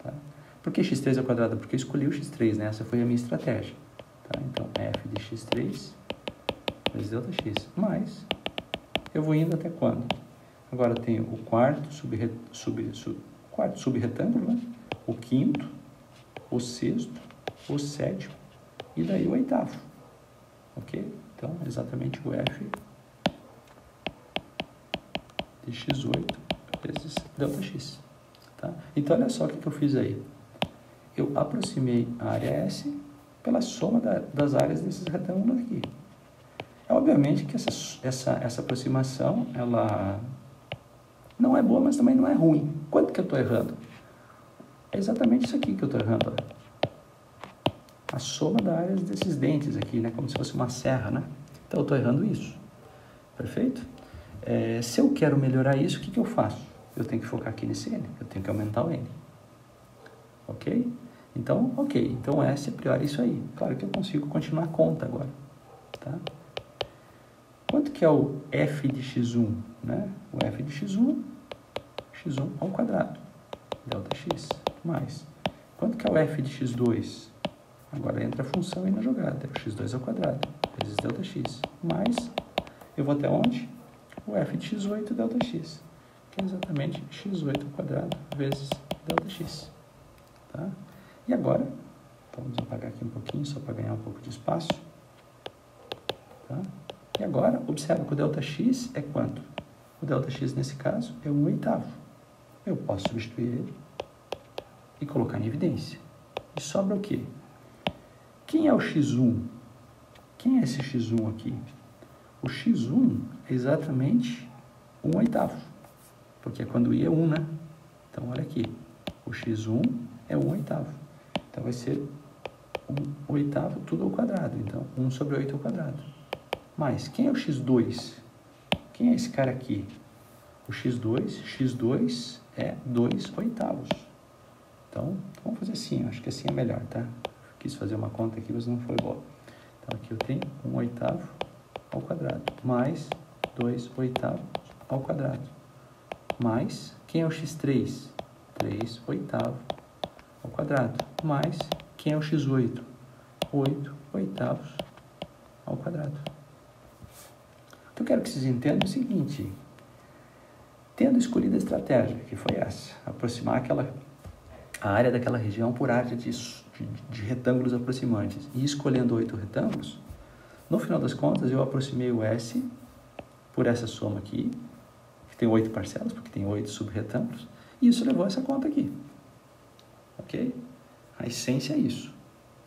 Tá? Por que x3 ao quadrado? Porque eu escolhi o x3, né? Essa foi a minha estratégia. Tá? Então, f de x3 vezes ΔX. Mas, eu vou indo até quando? Agora eu tenho o quarto subretângulo, né? O quinto, o sexto, o sétimo e daí o oitavo. Ok? Então, exatamente o f de x8 vezes ΔX. Tá? Então, olha só o que eu fiz aí. Eu aproximei a área S pela soma das áreas desses retângulos aqui. Obviamente que essa aproximação, ela não é boa, mas também não é ruim. Quanto que eu estou errando? É exatamente isso aqui que eu estou errando. Ó. A soma das áreas desses dentes aqui, né? Como se fosse uma serra, né? Então, eu estou errando isso. Perfeito? Se eu quero melhorar isso, o que eu faço? Eu tenho que focar aqui nesse N. Eu tenho que aumentar o N. Ok? Então, ok. Então, S a priori é isso aí. Claro que eu consigo continuar a conta agora. Tá? Quanto que é o f de x1? Né? O f de x1 ao quadrado. ΔX. Mais. Quanto que é o f de x2? Agora entra a função aí na jogada. É o x2 ao quadrado. Vezes ΔX. Mais. Eu vou até onde? O f de x8 ΔX. Que é exatamente x8 ao quadrado vezes ΔX. Tá? E agora, vamos apagar aqui um pouquinho, só para ganhar um pouco de espaço. Tá? E agora, observa que o ΔX é quanto? O ΔX, nesse caso, é 1/8. Eu posso substituir ele e colocar em evidência. E sobra o quê? Quem é o x1? Quem é esse x1 aqui? O x1 é exatamente 1/8. Porque é quando i é 1, né? Então, olha aqui. O x1 é 1/8. Então, vai ser 1/8 tudo ao quadrado. Então, 1 sobre 8 ao quadrado. Mas, quem é o x2? Quem é esse cara aqui? O x2 é 2/8. Então, vamos fazer assim, acho que assim é melhor, tá? Quis fazer uma conta aqui, mas não foi boa. Então, aqui eu tenho 1/8 ao quadrado, mais 2/8 ao quadrado, mais, quem é o x3? 3/8 ao quadrado, mais, quem é o x8? 8/8 ao quadrado. O que eu quero que vocês entendam é o seguinte: tendo escolhido a estratégia, que foi essa, aproximar a área daquela região por área de retângulos aproximantes, e escolhendo 8 retângulos, no final das contas eu aproximei o S por essa soma aqui, que tem 8 parcelas, porque tem 8 subretângulos, e isso levou a essa conta aqui. Ok? A essência é isso.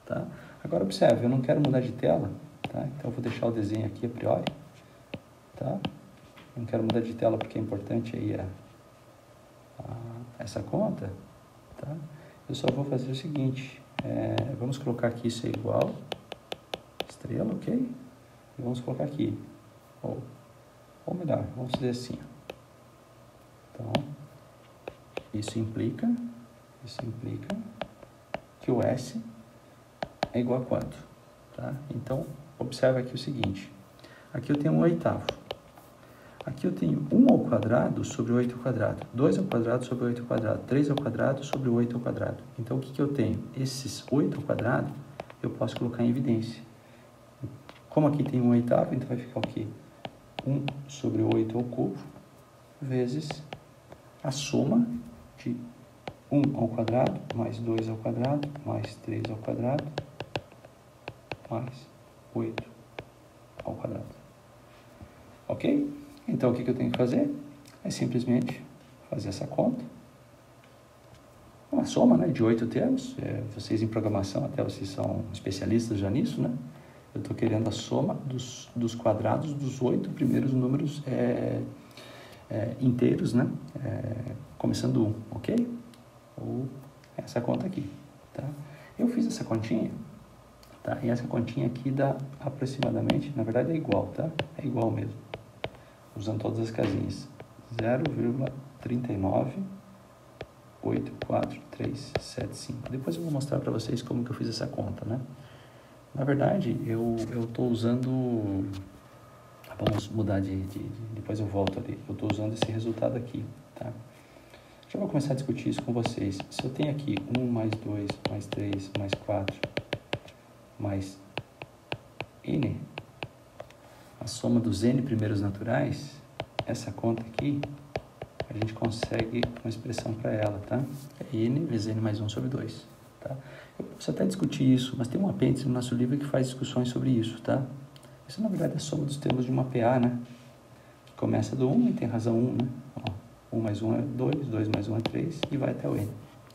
Tá? Agora observe, eu não quero mudar de tela, tá? Então eu vou deixar o desenho aqui a priori. Tá? Não quero mudar de tela porque é importante aí essa conta. Tá? Eu só vou fazer o seguinte, vamos colocar aqui isso é igual, estrela, ok? E vamos colocar aqui, ou melhor, vamos fazer assim. Então, isso implica que o S é igual a quanto? Tá? Então, observa aqui o seguinte, aqui eu tenho 1/8. Aqui eu tenho 1 ao quadrado sobre 8 ao quadrado, 2 ao quadrado sobre 8 ao quadrado, 3 ao quadrado sobre 8 ao quadrado. Então, o que eu tenho? Esses 8 ao quadrado, eu posso colocar em evidência. Como aqui tem 1/8, então vai ficar o quê? 1 sobre 8 ao cubo, vezes a soma de 1 ao quadrado, mais 2 ao quadrado, mais 3 ao quadrado, mais 8 ao quadrado. Ok? Então, o que eu tenho que fazer? É simplesmente fazer essa conta. Uma soma, né, de 8 termos. Vocês em programação, até vocês são especialistas já nisso, né? Eu estou querendo a soma dos quadrados dos 8 primeiros números inteiros, né? Começando 1, ok? Ou essa conta aqui, tá? Eu fiz essa continha, tá? E essa continha aqui dá aproximadamente, na verdade é igual, tá? É igual mesmo. Usando todas as casinhas, 0,3984375. Depois eu vou mostrar para vocês como que eu fiz essa conta, né? Na verdade, eu estou usando... Vamos mudar depois eu volto ali. Eu estou usando esse resultado aqui, tá? Já vou começar a discutir isso com vocês. Se eu tenho aqui 1 mais 2 mais 3 mais 4 mais n, a soma dos n primeiros naturais, essa conta aqui, a gente consegue uma expressão para ela, tá? É n vezes n mais 1 sobre 2, tá? Eu posso até discutir isso, mas tem um apêndice no nosso livro que faz discussões sobre isso, tá? Isso, na verdade, é a soma dos termos de uma PA, né? Que começa do 1 e tem razão 1, né? Ó, 1 mais 1 é 2, 2 mais 1 é 3 e vai até o n,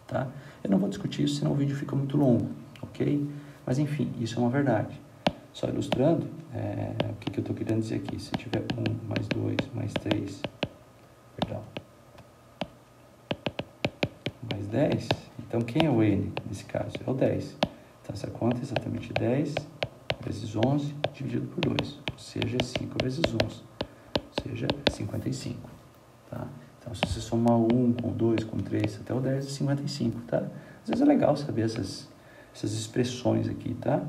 tá? Eu não vou discutir isso, senão o vídeo fica muito longo, ok? Mas, enfim, isso é uma verdade. Só ilustrando, o que eu estou querendo dizer aqui? Se eu tiver 1 mais 2 mais 3, mais 10, então quem é o n nesse caso? É o 10. Então essa conta é exatamente 10 vezes 11 dividido por 2, ou seja, 5 vezes 11, ou seja, 55. Tá? Então se você somar o 1 com o 2, com o 3 até o 10 é 55. Tá? Às vezes é legal saber essas expressões aqui, tá?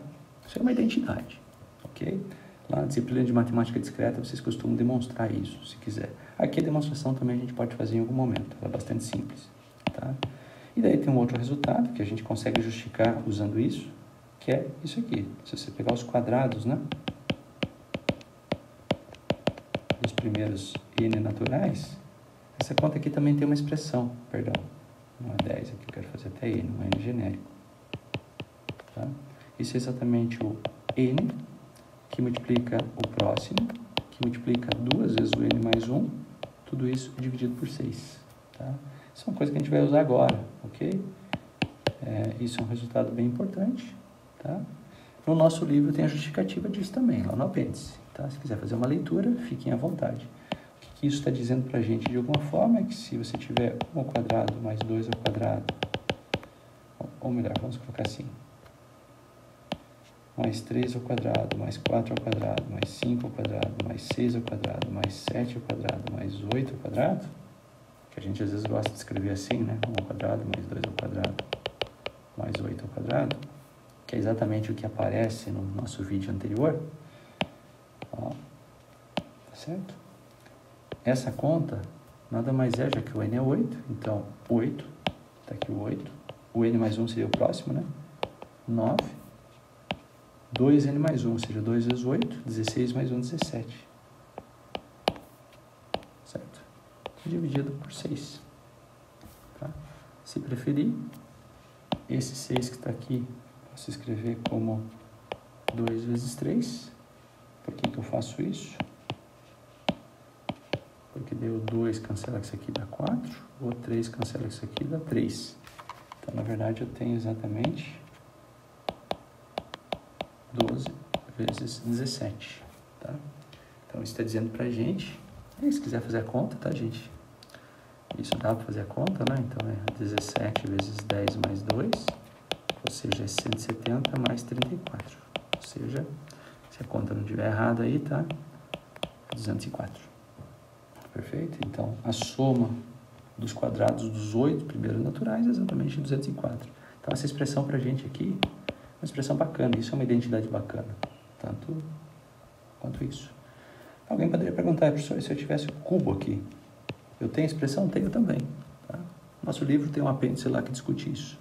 Isso é uma identidade, ok? Lá na disciplina de matemática discreta, vocês costumam demonstrar isso, se quiser. Aqui a demonstração também a gente pode fazer em algum momento, é bastante simples, tá? E daí tem um outro resultado que a gente consegue justificar usando isso, que é isso aqui. Se você pegar os quadrados, né? Dos primeiros n naturais, essa conta aqui também tem uma expressão, perdão, não é 10, aqui eu quero fazer até n, um n genérico. Tá? Isso é exatamente o n, que multiplica o próximo, que multiplica 2 vezes o n mais 1, tudo isso dividido por 6. Tá? Isso é uma coisa que a gente vai usar agora, ok? Isso é um resultado bem importante. Tá? No nosso livro tem a justificativa disso também, lá no apêndice. Tá? Se quiser fazer uma leitura, fiquem à vontade. O que isso está dizendo para a gente de alguma forma é que se você tiver 1 ao quadrado mais 2 ao quadrado ou melhor, vamos colocar assim. Mais 3 ao quadrado, mais 4 ao quadrado, mais 5 ao quadrado, mais 6 ao quadrado, mais 7 ao quadrado, mais 8 ao quadrado, que a gente às vezes gosta de escrever assim, né? 1 ao quadrado, mais 2 ao quadrado, mais 8 ao quadrado, que é exatamente o que aparece no nosso vídeo anterior. Ó, tá certo? Essa conta nada mais é, já que o n é 8, então 8, tá aqui o 8, o n mais 1 seria o próximo, né? 9, 2n mais 1, ou seja, 2 vezes 8, 16 mais 1, 17. Certo? Dividido por 6. Tá? Se preferir, esse 6 que está aqui, posso escrever como 2 vezes 3. Por que eu faço isso? Porque deu 2, cancela isso aqui, dá 4. O 3 cancela isso aqui, dá 3. Então, na verdade, eu tenho exatamente 12 vezes 17, tá? Então, isso está dizendo para a gente, se quiser fazer a conta, tá, gente? Isso dá para fazer a conta, né? Então, é 17 vezes 10 mais 2, ou seja, é 170 mais 34. Ou seja, se a conta não estiver errada aí, tá? 204. Perfeito? Então, a soma dos quadrados dos 8 primeiros naturais é exatamente 204. Então, essa expressão para a gente aqui uma expressão bacana, isso é uma identidade bacana, tanto quanto isso. Alguém poderia perguntar, professor, se eu tivesse o cubo aqui, eu tenho expressão? Tenho também. Tá? Nosso livro tem um apêndice lá que discute isso.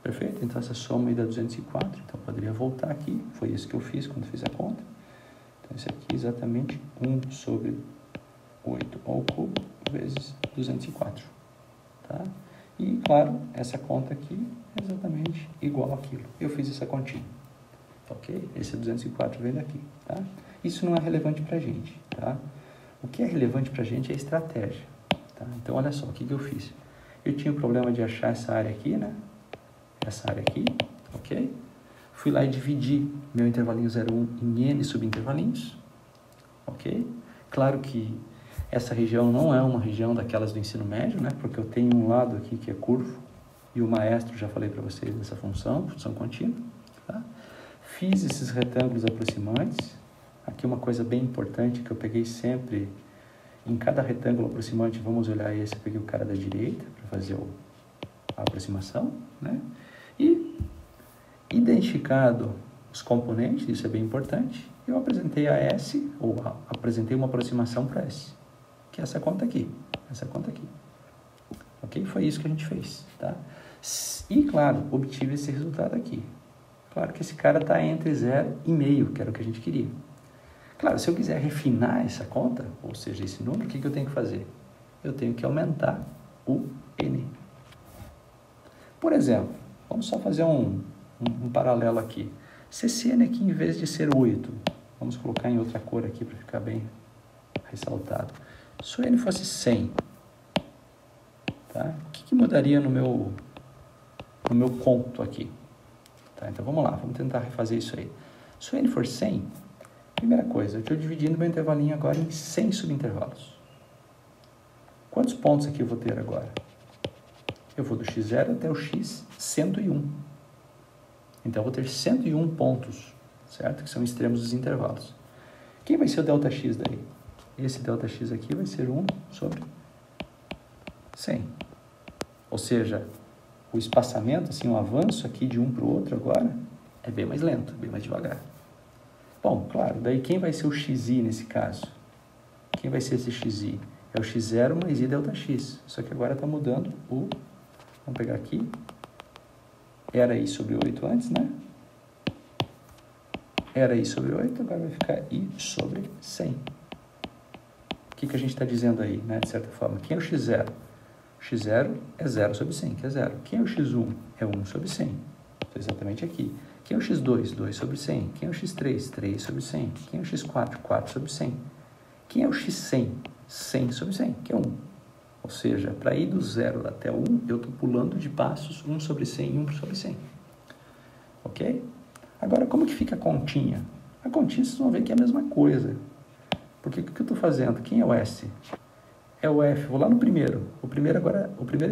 Perfeito? Então, essa soma aí dá 204, então eu poderia voltar aqui, foi isso que eu fiz quando fiz a conta. Então, isso aqui é exatamente 1 sobre 8 ao cubo vezes 204. Tá? E, claro, essa conta aqui é exatamente igual àquilo. Eu fiz essa continha. Ok? Esse 204 vem daqui. Tá? Isso não é relevante para a gente. Tá? O que é relevante para a gente é a estratégia. Tá? Então, olha só, o que eu fiz? Eu tinha o problema de achar essa área aqui, né? Essa área aqui, ok? Fui lá e dividi meu intervalinho 0,1 em n subintervalinhos. Ok? Claro que essa região não é uma região daquelas do ensino médio, né? Porque eu tenho um lado aqui que é curvo, e o maestro, já falei para vocês dessa função contínua. Tá? Fiz esses retângulos aproximantes. Aqui uma coisa bem importante que eu peguei sempre, em cada retângulo aproximante, vamos olhar esse, eu peguei o cara da direita para fazer a aproximação, né? E identificado os componentes, isso é bem importante, eu apresentei a S, ou apresentei uma aproximação para S, que é essa conta aqui, ok? Foi isso que a gente fez, tá? E, claro, obtive esse resultado aqui. Claro que esse cara está entre 0 e meio, que era o que a gente queria. Claro, se eu quiser refinar essa conta, ou seja, esse número, o que eu tenho que fazer? Eu tenho que aumentar o n. Por exemplo, vamos só fazer um paralelo aqui. Se esse n aqui, em vez de ser 8, vamos colocar em outra cor aqui para ficar bem ressaltado. Se o n fosse 100, tá? O que mudaria no meu conto aqui? Tá? Então, vamos lá, vamos tentar refazer isso aí. Se o n for 100, primeira coisa, eu estou dividindo meu intervalinho agora em 100 subintervalos. Quantos pontos aqui eu vou ter agora? Eu vou do x0 até o x101. Então, eu vou ter 101 pontos, certo? Que são extremos dos intervalos. Quem vai ser o ΔX daí? Esse ΔX aqui vai ser 1 sobre 100. Ou seja, o espaçamento, assim, o avanço aqui de um para o outro agora é bem mais lento, bem mais devagar. Bom, claro, daí quem vai ser o xi nesse caso? Quem vai ser esse xi? É o x0 mais i ΔX. Só que agora está mudando o... Vamos pegar aqui. Era i sobre 8 antes, né? Era i sobre 8, agora vai ficar i sobre 100. O que a gente está dizendo aí, né? De certa forma. Quem é o x0? O x0 é 0 sobre 100, que é 0. Quem é o x1? É 1 sobre 100. Estou exatamente aqui. Quem é o x2? 2 sobre 100. Quem é o x3? 3 sobre 100. Quem é o x4? 4 sobre 100. Quem é o x100? 100 sobre 100, que é 1. Ou seja, para ir do 0 até o 1, eu estou pulando de passos 1 sobre 100 e 1 sobre 100. Ok? Agora, como que fica a continha? A continha, vocês vão ver que é a mesma coisa. Porque o que eu estou fazendo? Quem é o S? É o F. Vou lá no primeiro. O primeiro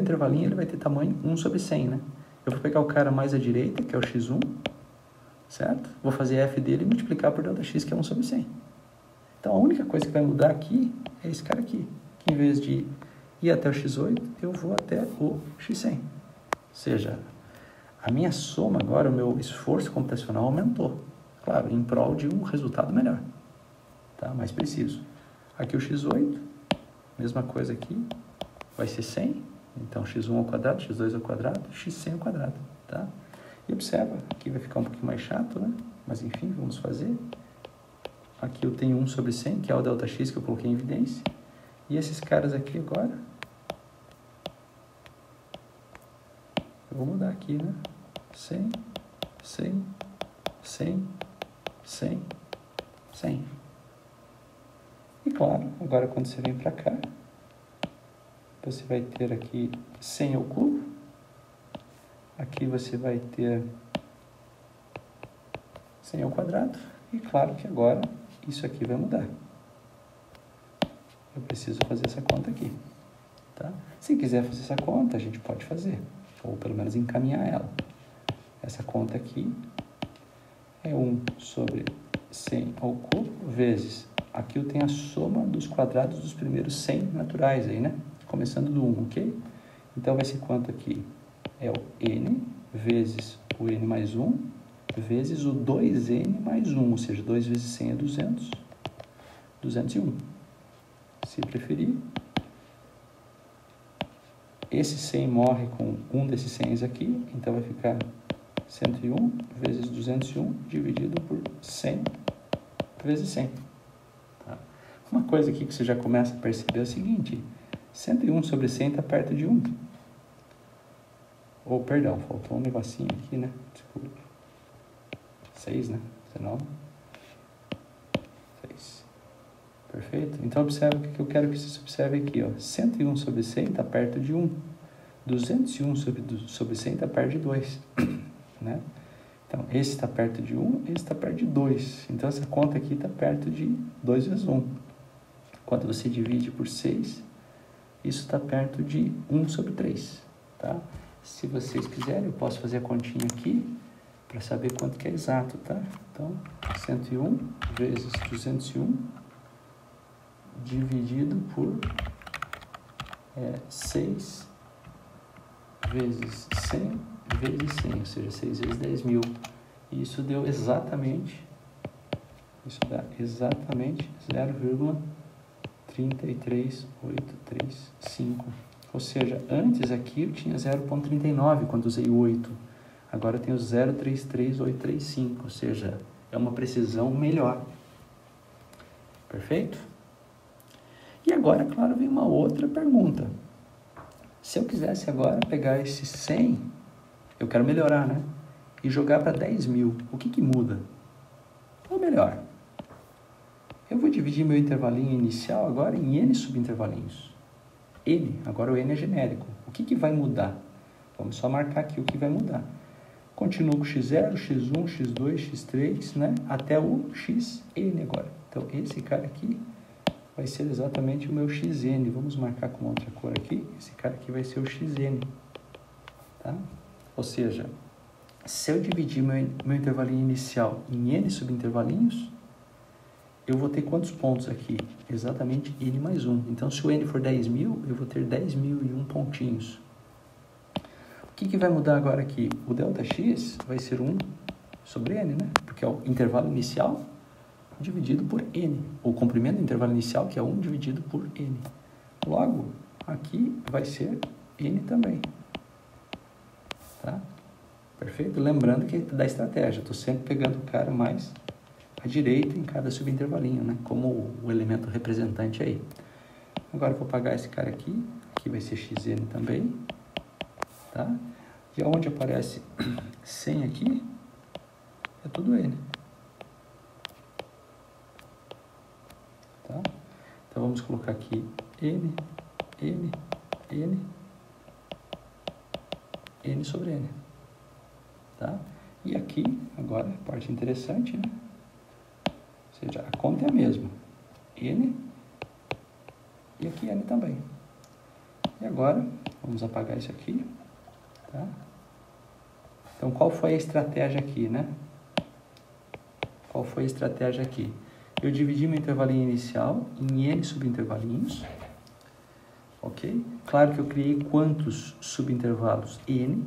intervalinho ele vai ter tamanho 1 sobre 100, né? Eu vou pegar o cara mais à direita, que é o x1, certo? Vou fazer f dele e multiplicar por Δx, que é 1 sobre 100. Então, a única coisa que vai mudar aqui é esse cara aqui, que em vez de ir até o x8, eu vou até o x100. Ou seja, a minha soma agora, o meu esforço computacional aumentou. Claro, em prol de um resultado melhor, tá? Mais preciso. Aqui o x8, mesma coisa aqui, vai ser 100. Então, x1 ao quadrado, x2 ao quadrado, x100 ao quadrado, tá? E observa, aqui vai ficar um pouquinho mais chato, né? Mas enfim, vamos fazer. Aqui eu tenho 1 sobre 100, que é o Δx que eu coloquei em evidência. E esses caras aqui agora, eu vou mudar aqui, né? 100, 100, 100, 100, 100. E claro, agora quando você vem para cá, você vai ter aqui 100 ao cubo. Aqui você vai ter 100 ao quadrado. E claro que agora isso aqui vai mudar. Eu preciso fazer essa conta aqui, tá? Se quiser fazer essa conta, a gente pode fazer, ou pelo menos encaminhar ela. Essa conta aqui é 1 sobre 100 ao cubo vezes, aqui eu tenho a soma dos quadrados dos primeiros 100 naturais aí, né? Começando do 1, ok? Então vai ser quanto aqui? É o n vezes o n mais 1 vezes o 2n mais 1, ou seja, 2 vezes 100 é 200, 201. Se preferir, esse 100 morre com um desses 100 aqui, então vai ficar 101 vezes 201 dividido por 100 vezes 100. Tá? Uma coisa aqui que você já começa a perceber é o seguinte, 101 sobre 100 está perto de 1. Ou, perdão, faltou um negocinho aqui, né? Desculpa. 6, né? 19. 6. Perfeito? Então, observa o que eu quero que você observe aqui, ó. 101 sobre 100 está perto de 1. 201 sobre 100 está perto de 2. Né? Então, esse está perto de 1, esse está perto de 2. Então, essa conta aqui está perto de 2 vezes 1. Quando você divide por 6, isso está perto de 1 sobre 3. Tá? Se vocês quiserem, eu posso fazer a continha aqui para saber quanto que é exato, tá? Então, 101 vezes 201 dividido por 6 vezes 100 vezes 100, ou seja, 6 vezes 10 mil. E isso deu exatamente, isso dá exatamente 0,33835. Ou seja, antes aqui eu tinha 0,39 quando usei o 8. Agora eu tenho 0,33835, ou seja, é uma precisão melhor. Perfeito? E agora, claro, vem uma outra pergunta. Se eu quisesse agora pegar esse 100, eu quero melhorar, né? E jogar para 10 mil, o que muda? Ou melhor, eu vou dividir meu intervalinho inicial agora em n subintervalinhos. N, agora o n é genérico. O que vai mudar? Vamos só marcar aqui o que vai mudar. Continuo com x0, x1, x2, x3, né? Até o xn agora. Então, esse cara aqui vai ser exatamente o meu xn. Vamos marcar com outra cor aqui. Esse cara aqui vai ser o xn. Tá? Ou seja, se eu dividir meu intervalinho inicial em n subintervalinhos, eu vou ter quantos pontos aqui? Exatamente n mais 1. Então, se o n for 10 mil, eu vou ter 10.001 pontinhos. O que vai mudar agora aqui? O Δx vai ser 1 sobre n, né? Porque é o intervalo inicial dividido por n. O comprimento do intervalo inicial, que é 1 dividido por n. Logo, aqui vai ser n também. Tá? Perfeito? Lembrando que da estratégia, estou sempre pegando o cara mais à direita em cada subintervalinho, né? Como o elemento representante aí. Agora eu vou apagar esse cara aqui. Aqui vai ser xn também. Tá? E onde aparece 100 aqui, é tudo n. Tá? Então vamos colocar aqui n, n, n, n sobre n. Tá? E aqui, agora, a parte interessante, né? Ou seja, a conta é a mesma. N e aqui n também. E agora, vamos apagar isso aqui. Tá? Então, qual foi a estratégia aqui, né? Qual foi a estratégia aqui? Eu dividi meu intervalinho inicial em n subintervalinhos, ok? Claro que eu criei quantos subintervalos? N.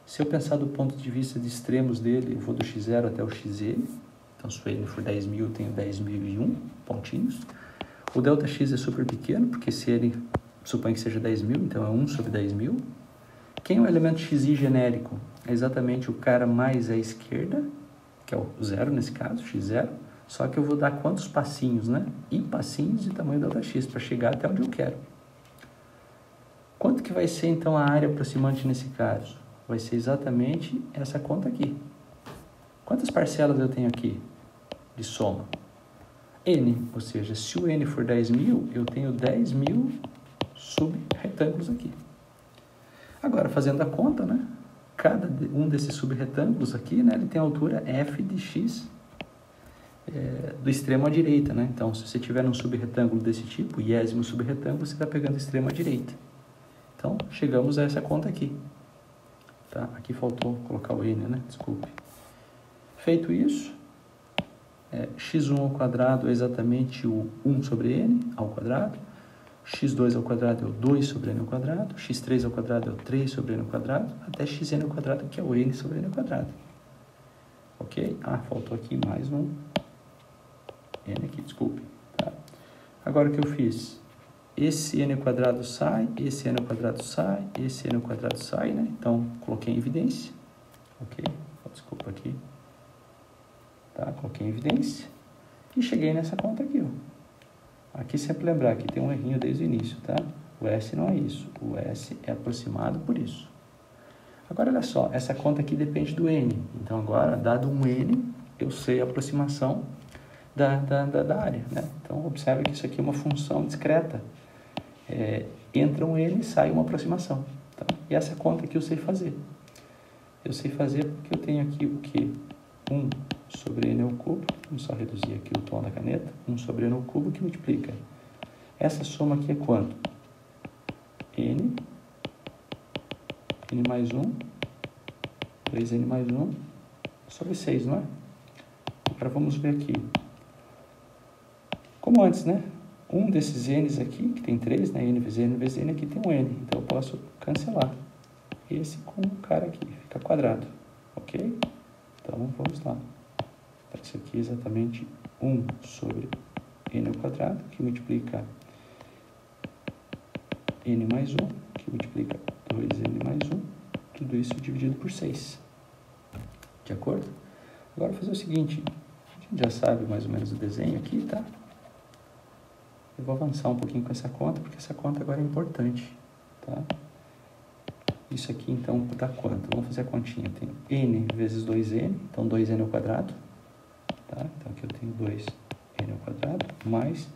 Se eu pensar do ponto de vista de extremos dele, eu vou do x0 até o xn. Então, se o n for 10.000, eu tenho 10.001 pontinhos. O ΔX é super pequeno, porque se ele supõe que seja 10.000, então é 1 sobre 10.000. Quem é o elemento xi genérico? É exatamente o cara mais à esquerda, que é o zero nesse caso, x0. Só que eu vou dar quantos passinhos, né? I passinhos de tamanho ΔX para chegar até onde eu quero. Quanto que vai ser, então, a área aproximante nesse caso? Vai ser exatamente essa conta aqui. Quantas parcelas eu tenho aqui de soma? N, ou seja, se o N for 10.000, eu tenho 10.000 subretângulos aqui. Agora, fazendo a conta, né? Cada um desses subretângulos aqui, né? Ele tem a altura f de x do extremo à direita, né? Então, se você tiver um subretângulo desse tipo, iésimo subretângulo, você está pegando o extremo à direita. Então, chegamos a essa conta aqui. Tá? Aqui faltou colocar o n, né? Desculpe. Feito isso, x1 ao quadrado é exatamente o 1 sobre n ao quadrado, x2 ao quadrado é o 2 sobre n ao quadrado, x3 ao quadrado é o 3 sobre n ao quadrado, até xn ao quadrado, que é o n sobre n ao quadrado. Ok? Ah, faltou aqui mais um n aqui, desculpe. Tá? Agora o que eu fiz? Esse n ao quadrado sai, esse n ao quadrado sai, esse n ao quadrado sai, né? Então, coloquei em evidência. Ok? Desculpa aqui. Tá? Coloquei em evidência. E cheguei nessa conta aqui, ó. Aqui sempre lembrar que tem um errinho desde o início, tá? O S não é isso. O S é aproximado por isso. Agora, olha só. Essa conta aqui depende do n. Então, agora, dado um n, eu sei a aproximação da área, né? Então, observe que isso aqui é uma função discreta. Entra um n e sai uma aproximação. Tá? E essa conta aqui eu sei fazer. Eu sei fazer porque eu tenho aqui o quê? 1 sobre n ao cubo, vamos só reduzir aqui o tom da caneta, 1 sobre n ao cubo que multiplica. Essa soma aqui é quanto? n mais 1, 2n mais 1, sobre 6, não é? Agora vamos ver aqui. Como antes, né? Um desses n's aqui, que tem 3, né? n vezes n, aqui tem um n. Então, eu posso cancelar esse com o cara aqui, fica quadrado. Ok? Então, vamos lá. Então, isso aqui é exatamente 1 sobre n ao quadrado, que multiplica n mais 1, que multiplica 2n mais 1, tudo isso dividido por 6. De acordo? Agora, vou fazer o seguinte, a gente já sabe mais ou menos o desenho aqui, tá? Eu vou avançar um pouquinho com essa conta, porque essa conta agora é importante, tá? Isso aqui, então, dá quanto? Vamos fazer a continha. Tem n vezes 2n, então 2n ao quadrado, tá? Então, aqui eu tenho 2n ao quadrado, mais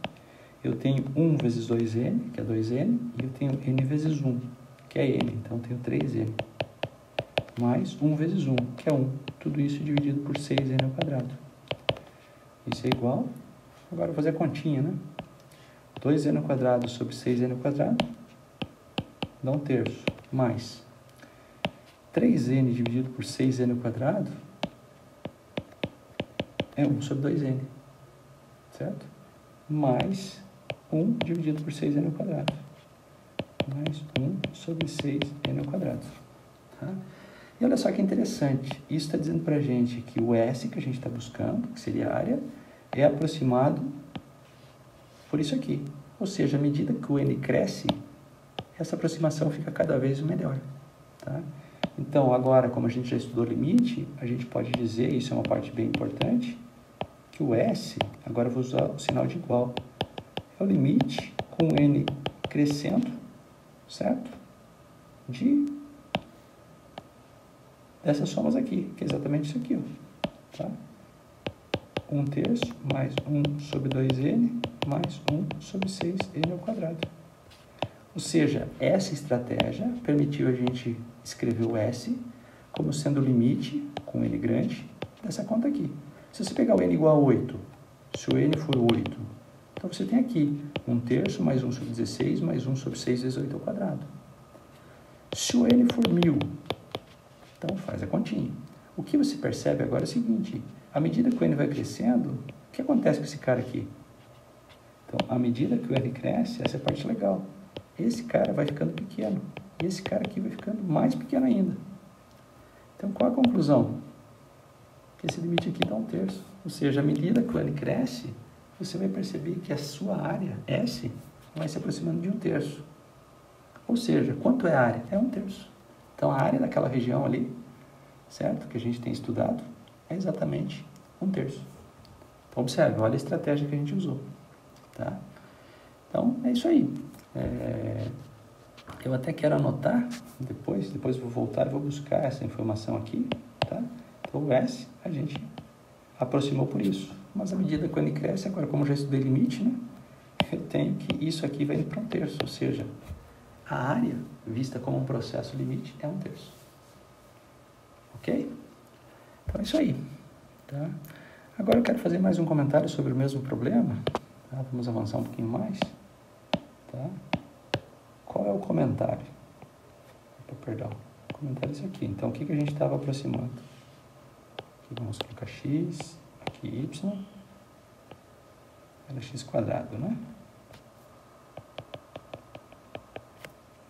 eu tenho 1 vezes 2n, que é 2n, e eu tenho n vezes 1, que é n, então eu tenho 3n, mais 1 vezes 1, que é 1. Tudo isso dividido por 6n ao quadrado. Isso é igual. Agora, eu vou fazer a continha, né? 2n ao quadrado sobre 6n ao quadrado dá 1/3, mais 3n dividido por 6n ao quadrado é 1 sobre 2n, certo? Mais 1 dividido por 6n ao quadrado, mais 1 sobre 6n ao quadrado. Tá? E olha só que interessante, isso está dizendo para a gente que o S que a gente está buscando, que seria a área, é aproximado por isso aqui. Ou seja, à medida que o n cresce, essa aproximação fica cada vez melhor. Tá? Então, agora, como a gente já estudou limite, a gente pode dizer, isso é uma parte bem importante, que o S, agora eu vou usar o sinal de igual, é o limite com o n crescendo, certo? Dessas somas aqui, que é exatamente isso aqui, ó. Tá? 1/3 mais 1 sobre 2n mais 1 sobre 6n ao quadrado. Ou seja, essa estratégia permitiu a gente escrever o S como sendo o limite, com n grande, dessa conta aqui. Se você pegar o n igual a 8, se o n for 8, então você tem aqui 1/3 mais 1 sobre 16 mais 1 sobre 6 vezes 8 ao quadrado. Se o n for 1000, Então, faz a continha. O que você percebe agora é o seguinte, à medida que o N vai crescendo, o que acontece com esse cara aqui? Então, à medida que o N cresce, essa é a parte legal. Esse cara vai ficando pequeno, e esse cara aqui vai ficando mais pequeno ainda. Então, qual a conclusão? Que esse limite aqui dá 1/3. Ou seja, à medida que o N cresce, você vai perceber que a sua área, S, vai se aproximando de 1/3. Ou seja, quanto é a área? É 1/3. Então, a área daquela região ali, certo? Que a gente tem estudado, é exatamente 1/3. Então, observe, olha a estratégia que a gente usou. Tá? Então, é isso aí. Eu até quero anotar, depois vou voltar e vou buscar essa informação aqui. Tá? Então, o S, a gente aproximou por isso. Mas à medida que o N cresce, agora como eu já estudei limite, né? Eu tenho que isso aqui vai indo para 1/3. Ou seja, a área, vista como um processo limite, é 1/3. Ok? Então, é isso aí. Tá? Agora eu quero fazer mais um comentário sobre o mesmo problema. Tá? Vamos avançar um pouquinho mais. Tá? Qual é o comentário? Perdão. O comentário é esse aqui. Então, o que a gente estava aproximando? Aqui vamos colocar x, aqui y. Era x², né?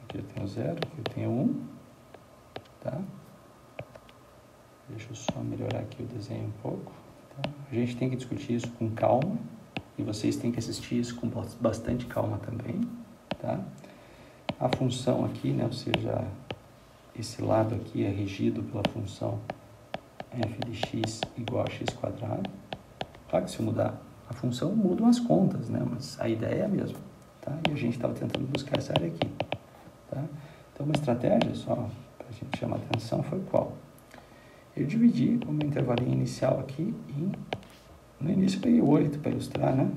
Aqui eu tenho 0, aqui eu tenho 1. Tá? Deixa eu só melhorar aqui o desenho um pouco. Tá? A gente tem que discutir isso com calma. E vocês têm que assistir isso com bastante calma também. Tá? A função aqui, né? Ou seja, esse lado aqui é regido pela função f de x igual a x². Claro que se eu mudar a função, mudam as contas, né? Mas a ideia é a mesma. Tá? E a gente estava tentando buscar essa área aqui. Tá? Então, uma estratégia, só para a gente chamar a atenção, foi qual? Eu dividi o meu intervalinho inicial aqui em... No início eu peguei 8 para ilustrar, né?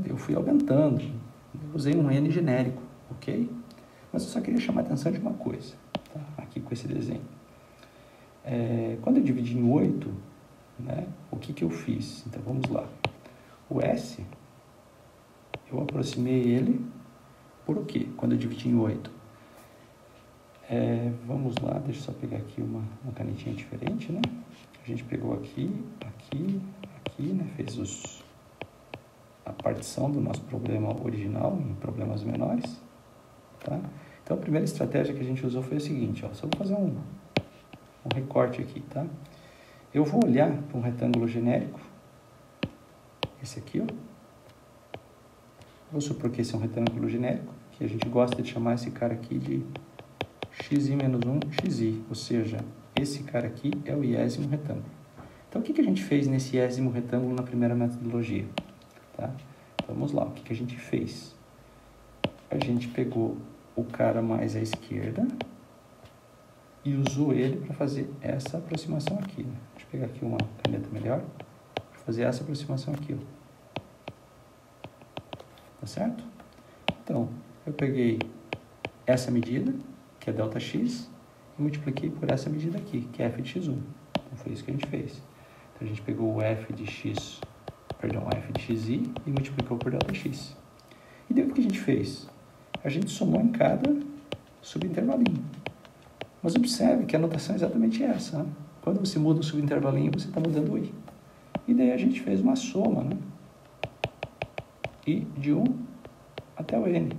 Eu fui aumentando. Eu usei um N genérico, ok? Mas eu só queria chamar a atenção de uma coisa, tá? Aqui com esse desenho. Quando eu dividi em 8, né? O que eu fiz? Então, vamos lá. O S, eu aproximei ele por o quê? Quando eu dividi em 8. Vamos lá, deixa eu só pegar aqui uma canetinha diferente, né? A gente pegou aqui, né? Fez a partição do nosso problema original em problemas menores, tá? Então, a primeira estratégia que a gente usou foi o seguinte, ó, só vou fazer um recorte aqui, tá? Eu vou olhar para um retângulo genérico, esse aqui, ó. Vou supor que esse é um retângulo genérico, que a gente gosta de chamar esse cara aqui de xi menos 1, xi, ou seja, esse cara aqui é o iésimo retângulo. Então, o que a gente fez nesse iésimo retângulo na primeira metodologia? Tá? Então, vamos lá, o que a gente fez? A gente pegou o cara mais à esquerda e usou ele para fazer essa aproximação aqui. Né? Deixa eu pegar aqui uma caneta melhor, para fazer essa aproximação aqui. Ó. Tá certo? Então, eu peguei essa medida, que é ΔX, e multipliquei por essa medida aqui, que é f de x1. Então, foi isso que a gente fez. Então, a gente pegou o f de xi e multiplicou por ΔX. E daí o que a gente fez? A gente somou em cada subintervalinho. Mas observe que a notação é exatamente essa. Né? Quando você muda o subintervalinho, você está mudando o i. E daí a gente fez uma soma, né? I de 1 até o n.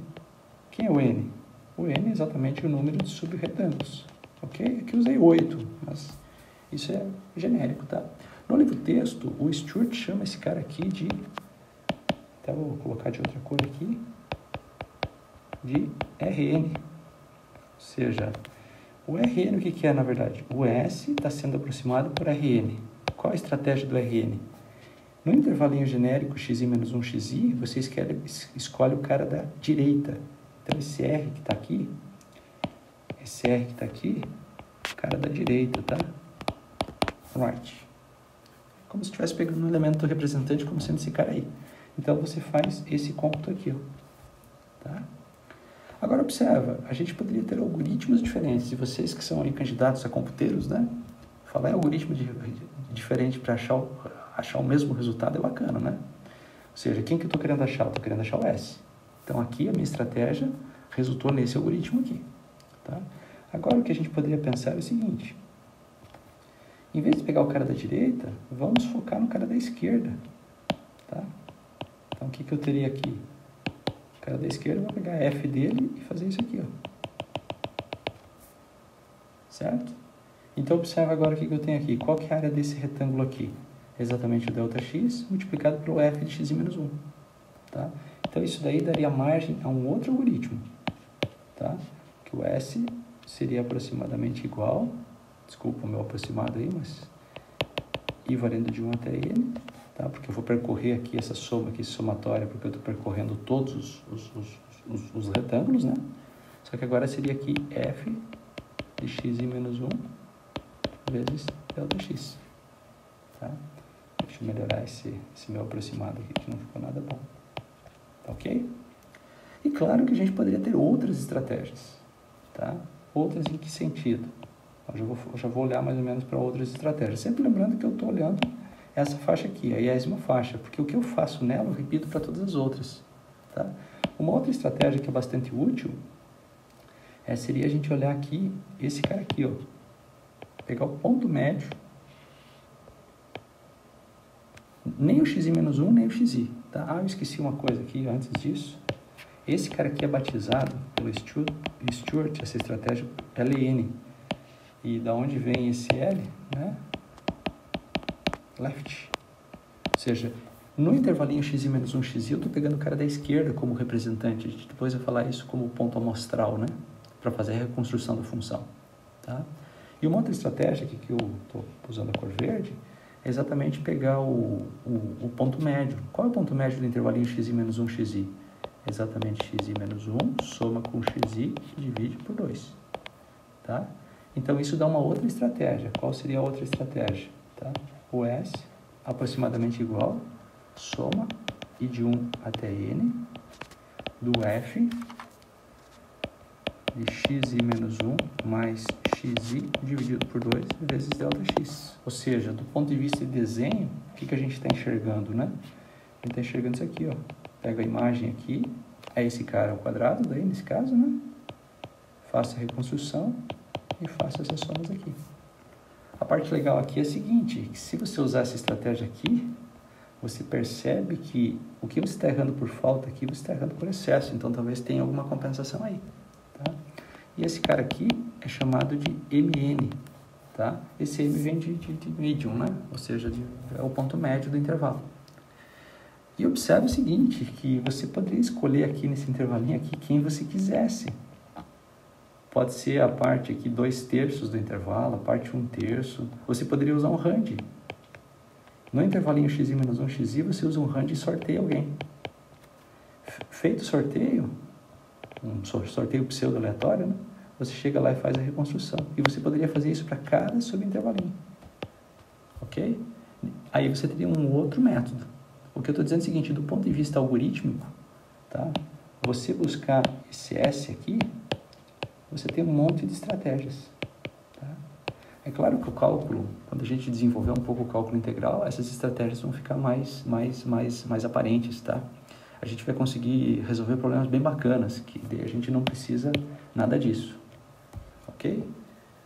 Quem é o n? O n é exatamente o número de subretângulos. Ok? Aqui eu usei 8, mas isso é genérico, tá? No livro texto, o Stuart chama esse cara aqui de... Até vou colocar de outra cor aqui. De Rn. Ou seja, o Rn, o que é, na verdade? O S está sendo aproximado por Rn. Qual a estratégia do Rn? No intervalinho genérico xi menos 1 xi, você escolhe o cara da direita. Então, esse R que está aqui, o cara da direita, tá? Right. Como se estivesse pegando um elemento representante como sendo esse cara aí. Então, você faz esse cômputo aqui, ó. Tá? Agora, observa, a gente poderia ter algoritmos diferentes. E vocês que são aí candidatos a computeiros, né? Falar em algoritmo diferente para achar o mesmo resultado é bacana, né? Ou seja, quem que eu estou querendo achar? Eu estou querendo achar o S. Então, aqui a minha estratégia resultou nesse algoritmo aqui. Tá? Agora, o que a gente poderia pensar é o seguinte. Em vez de pegar o cara da direita, vamos focar no cara da esquerda. Tá? Então, o que eu teria aqui? O cara da esquerda, eu vou pegar a F dele e fazer isso aqui, ó. Certo? Então, observa agora o que eu tenho aqui. Qual que é a área desse retângulo aqui? Exatamente o ΔX multiplicado pelo F de x menos 1. Tá? Então, isso daí daria margem a um outro algoritmo. Tá? Que o S seria aproximadamente igual, desculpa o meu aproximado aí, mas I valendo de 1 até N, tá? Porque eu vou percorrer aqui essa soma aqui, somatória, porque eu estou percorrendo todos os retângulos, né? Só que agora seria aqui F de x i menos 1 vezes ΔX. Tá? Deixa eu melhorar esse meu aproximado aqui, que não ficou nada bom. Tá ok? E claro que a gente poderia ter outras estratégias. Tá? Outras em que sentido? Eu já vou olhar mais ou menos para outras estratégias. Sempre lembrando que eu estou olhando essa faixa aqui, a 10ª faixa, porque o que eu faço nela eu repito para todas as outras. Tá? Uma outra estratégia que é bastante útil seria a gente olhar aqui, esse cara aqui, ó, pegar o ponto médio, nem o xi menos 1, nem o xi. Tá? Ah, eu esqueci uma coisa aqui antes disso. Esse cara aqui é batizado pelo Stewart, essa estratégia LN. E da onde vem esse L? Né? Left. Ou seja, no intervalinho x menos 1 x, eu estou pegando o cara da esquerda como representante. A gente depois vai falar isso como ponto amostral, né? Para fazer a reconstrução da função. Tá? E uma outra estratégia aqui que eu estou usando a cor verde é exatamente pegar o ponto médio. Qual é o ponto médio do intervalinho x menos 1 x? Exatamente x menos 1, soma com x e divide por 2. Tá? Então, isso dá uma outra estratégia. Qual seria a outra estratégia? Tá? O S, aproximadamente igual, soma I de 1 até N, do F de x menos 1 mais xi dividido por 2 vezes ΔX. Ou seja, do ponto de vista de desenho, o que a gente está enxergando, né? A gente está enxergando isso aqui, ó. Pega a imagem aqui, é esse cara ao quadrado, daí nesse caso, né? Faço a reconstrução e faço essas somas aqui. A parte legal aqui é a seguinte, que se você usar essa estratégia aqui, você percebe que o que você está errando por falta aqui, você está errando por excesso, então talvez tenha alguma compensação aí. Tá? E esse cara aqui é chamado de MN. Tá? Esse M vem de medium, né? Ou seja, é o ponto médio do intervalo. E observe o seguinte, que você poderia escolher aqui nesse intervalinho aqui quem você quisesse. Pode ser a parte aqui 2/3 do intervalo, a parte 1/3. Você poderia usar um RAND. No intervalinho x menos 1 x, você usa um RAND e sorteia alguém. Feito o sorteio, um sorteio pseudo-aleatório, né? Você chega lá e faz a reconstrução. E você poderia fazer isso para cada subintervalinho. Ok? Aí você teria um outro método. O que eu estou dizendo é o seguinte, do ponto de vista algorítmico, tá? Você buscar esse S aqui, você tem um monte de estratégias. Tá? É claro que o cálculo, quando a gente desenvolver um pouco o cálculo integral, essas estratégias vão ficar mais aparentes, tá? A gente vai conseguir resolver problemas bem bacanas, que a gente não precisa nada disso. Ok?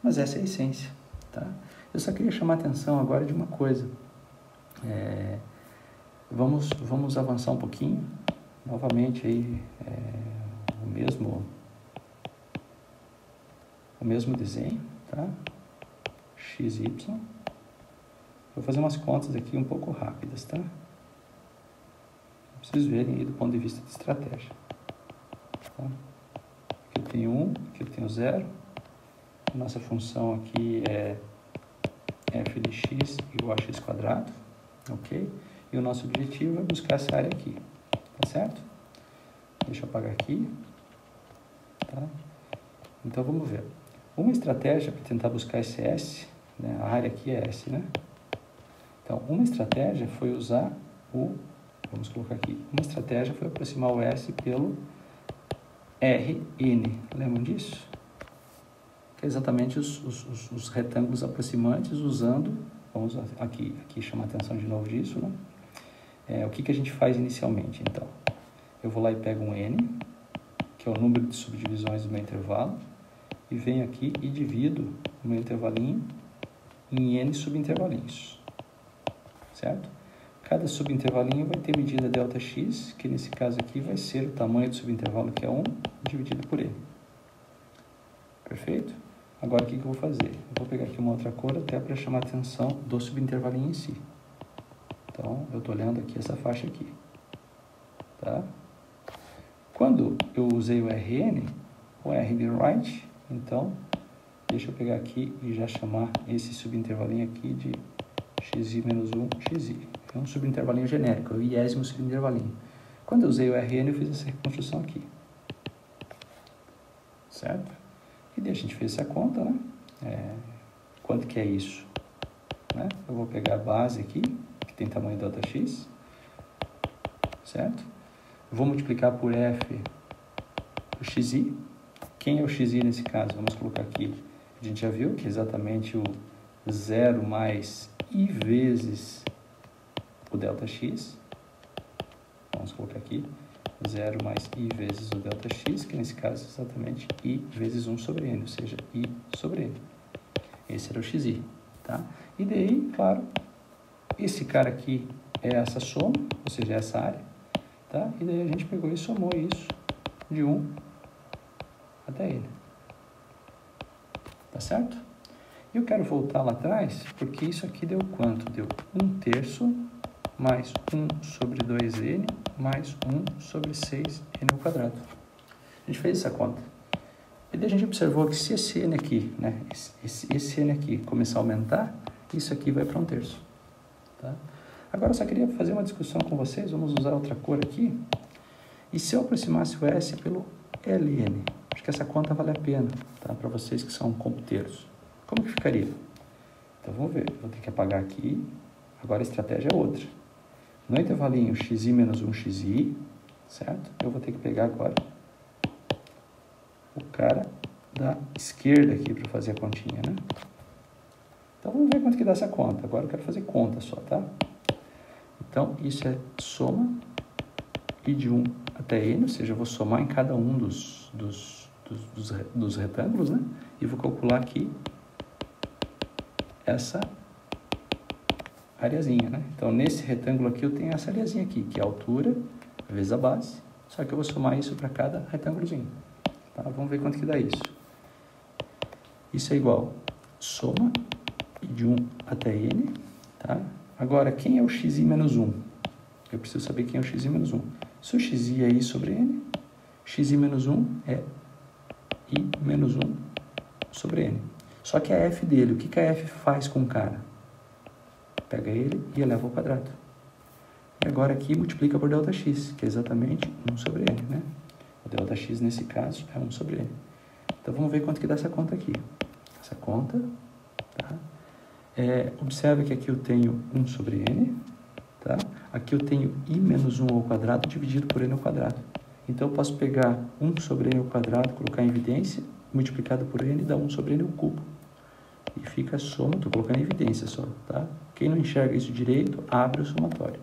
Mas essa é a essência, tá? Eu só queria chamar a atenção agora de uma coisa. Vamos avançar um pouquinho. Novamente aí, o mesmo desenho, tá? X, Y. Vou fazer umas contas aqui um pouco rápidas, tá? Vocês verem aí do ponto de vista de estratégia. Tá? Aqui eu tenho 1, aqui eu tenho 0. Nossa função aqui é f de x igual a x quadrado, ok? E o nosso objetivo é buscar essa área aqui, tá certo? Deixa eu apagar aqui, tá? Então vamos ver. Uma estratégia para tentar buscar esse S, né? A área aqui é S, né? Então, uma estratégia foi usar vamos colocar aqui, uma estratégia foi aproximar o S pelo RN, lembram disso? Que é exatamente os retângulos aproximantes usando, vamos aqui chamar a atenção de novo disso, né? O que a gente faz inicialmente, então? Eu vou lá e pego um N, que é o número de subdivisões do meu intervalo, e venho aqui e divido o meu intervalinho em n subintervalinhos, certo? Cada subintervalinho vai ter medida Δx, que nesse caso aqui vai ser o tamanho do subintervalo, que é 1, dividido por n. Perfeito? Agora o que eu vou fazer? Eu vou pegar aqui uma outra cor até para chamar a atenção do subintervalinho em si. Então, eu estou olhando aqui essa faixa aqui. Tá? Quando eu usei o RN, o R de right, então, deixa eu pegar aqui e já chamar esse subintervalinho aqui de xi menos 1, xi. É um subintervalinho genérico, é o iésimo subintervalinho. Quando eu usei o RN, eu fiz essa reconstrução aqui. Certo? E daí a gente fez essa conta, né? Quanto que é isso? Né? Eu vou pegar a base aqui, que tem tamanho Δx, certo? Vou multiplicar por f o xi. Quem é o xi nesse caso? Vamos colocar aqui. A gente já viu que é exatamente o 0 mais i vezes o Δx. Vamos colocar aqui 0 mais i vezes o Δx, que nesse caso é exatamente i vezes 1 sobre n, ou seja, i sobre n. Esse era o xi, tá? E daí, claro, esse cara aqui é essa soma, ou seja, essa área, tá? E daí a gente pegou e somou isso de 1 até n. Tá certo? E eu quero voltar lá atrás, porque isso aqui deu quanto? Deu 1/3 mais 1 sobre 2n mais 1 sobre 6n ao quadrado. A gente fez essa conta. E daí a gente observou que se esse n aqui, né, esse n aqui começar a aumentar, isso aqui vai para 1/3. Tá? Agora eu só queria fazer uma discussão com vocês, vamos usar outra cor aqui. E se eu aproximasse o S pelo Ln? Acho que essa conta vale a pena, tá? Para vocês que são computeiros. Como que ficaria? Então vamos ver, vou ter que apagar aqui. Agora a estratégia é outra. No intervalinho xi menos 1 xi, certo? Eu vou ter que pegar agora o cara da esquerda aqui para fazer a continha, né? Então vamos ver quanto que dá essa conta. Agora eu quero fazer conta só, tá? Então isso é soma i de 1 até n, ou seja, eu vou somar em cada um dos retângulos, né? E vou calcular aqui essa areazinha, né? Então, nesse retângulo aqui, eu tenho essa areazinha aqui, que é a altura vezes a base, só que eu vou somar isso para cada retângulozinho. Tá? Vamos ver quanto que dá isso. Isso é igual soma i de 1 até n, tá? Agora, quem é o xi menos 1? Eu preciso saber quem é o xi menos 1. Se o xi é i sobre n, xi menos 1 é i menos 1 sobre n. Só que a f dele, o que a f faz com o cara? Pega ele e eleva ao quadrado. E agora aqui multiplica por Δx, que é exatamente 1 sobre n, né? O Δx nesse caso é 1 sobre n. Então vamos ver quanto que dá essa conta aqui. Essa conta, tá? Observe que aqui eu tenho 1 sobre n, tá? Aqui eu tenho i menos 1 ao quadrado dividido por n ao quadrado. Então eu posso pegar 1 sobre n ao quadrado, colocar em evidência, multiplicado por n dá 1 sobre n ao cubo. E fica a soma, estou colocando em evidência só, tá? Quem não enxerga isso direito, abre o somatório.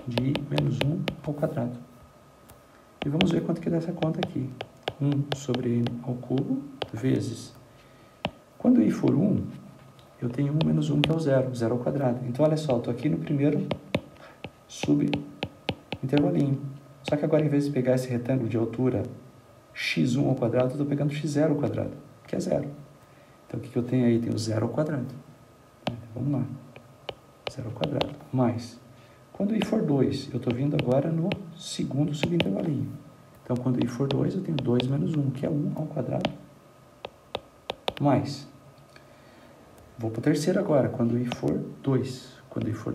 De i menos 1 ao quadrado. E vamos ver quanto que dá essa conta aqui. 1 sobre n ao cubo, vezes. Quando i for 1, eu tenho 1 menos 1, que é o 0, 0 ao quadrado. Então, olha só, estou aqui no primeiro subintervalinho. Só que agora, em vez de pegar esse retângulo de altura x1 ao quadrado, eu estou pegando x0 ao quadrado, que é 0. Então, o que eu tenho aí? Tenho 0 ao quadrado. Vamos lá. 0 ao quadrado. Mais. Quando i for 2, eu estou vindo agora no segundo subintervalinho. Então, quando i for 2, eu tenho 2 menos 1, que é 1 ao quadrado. Mais. Vou para o terceiro agora. Quando i for 2. Quando i for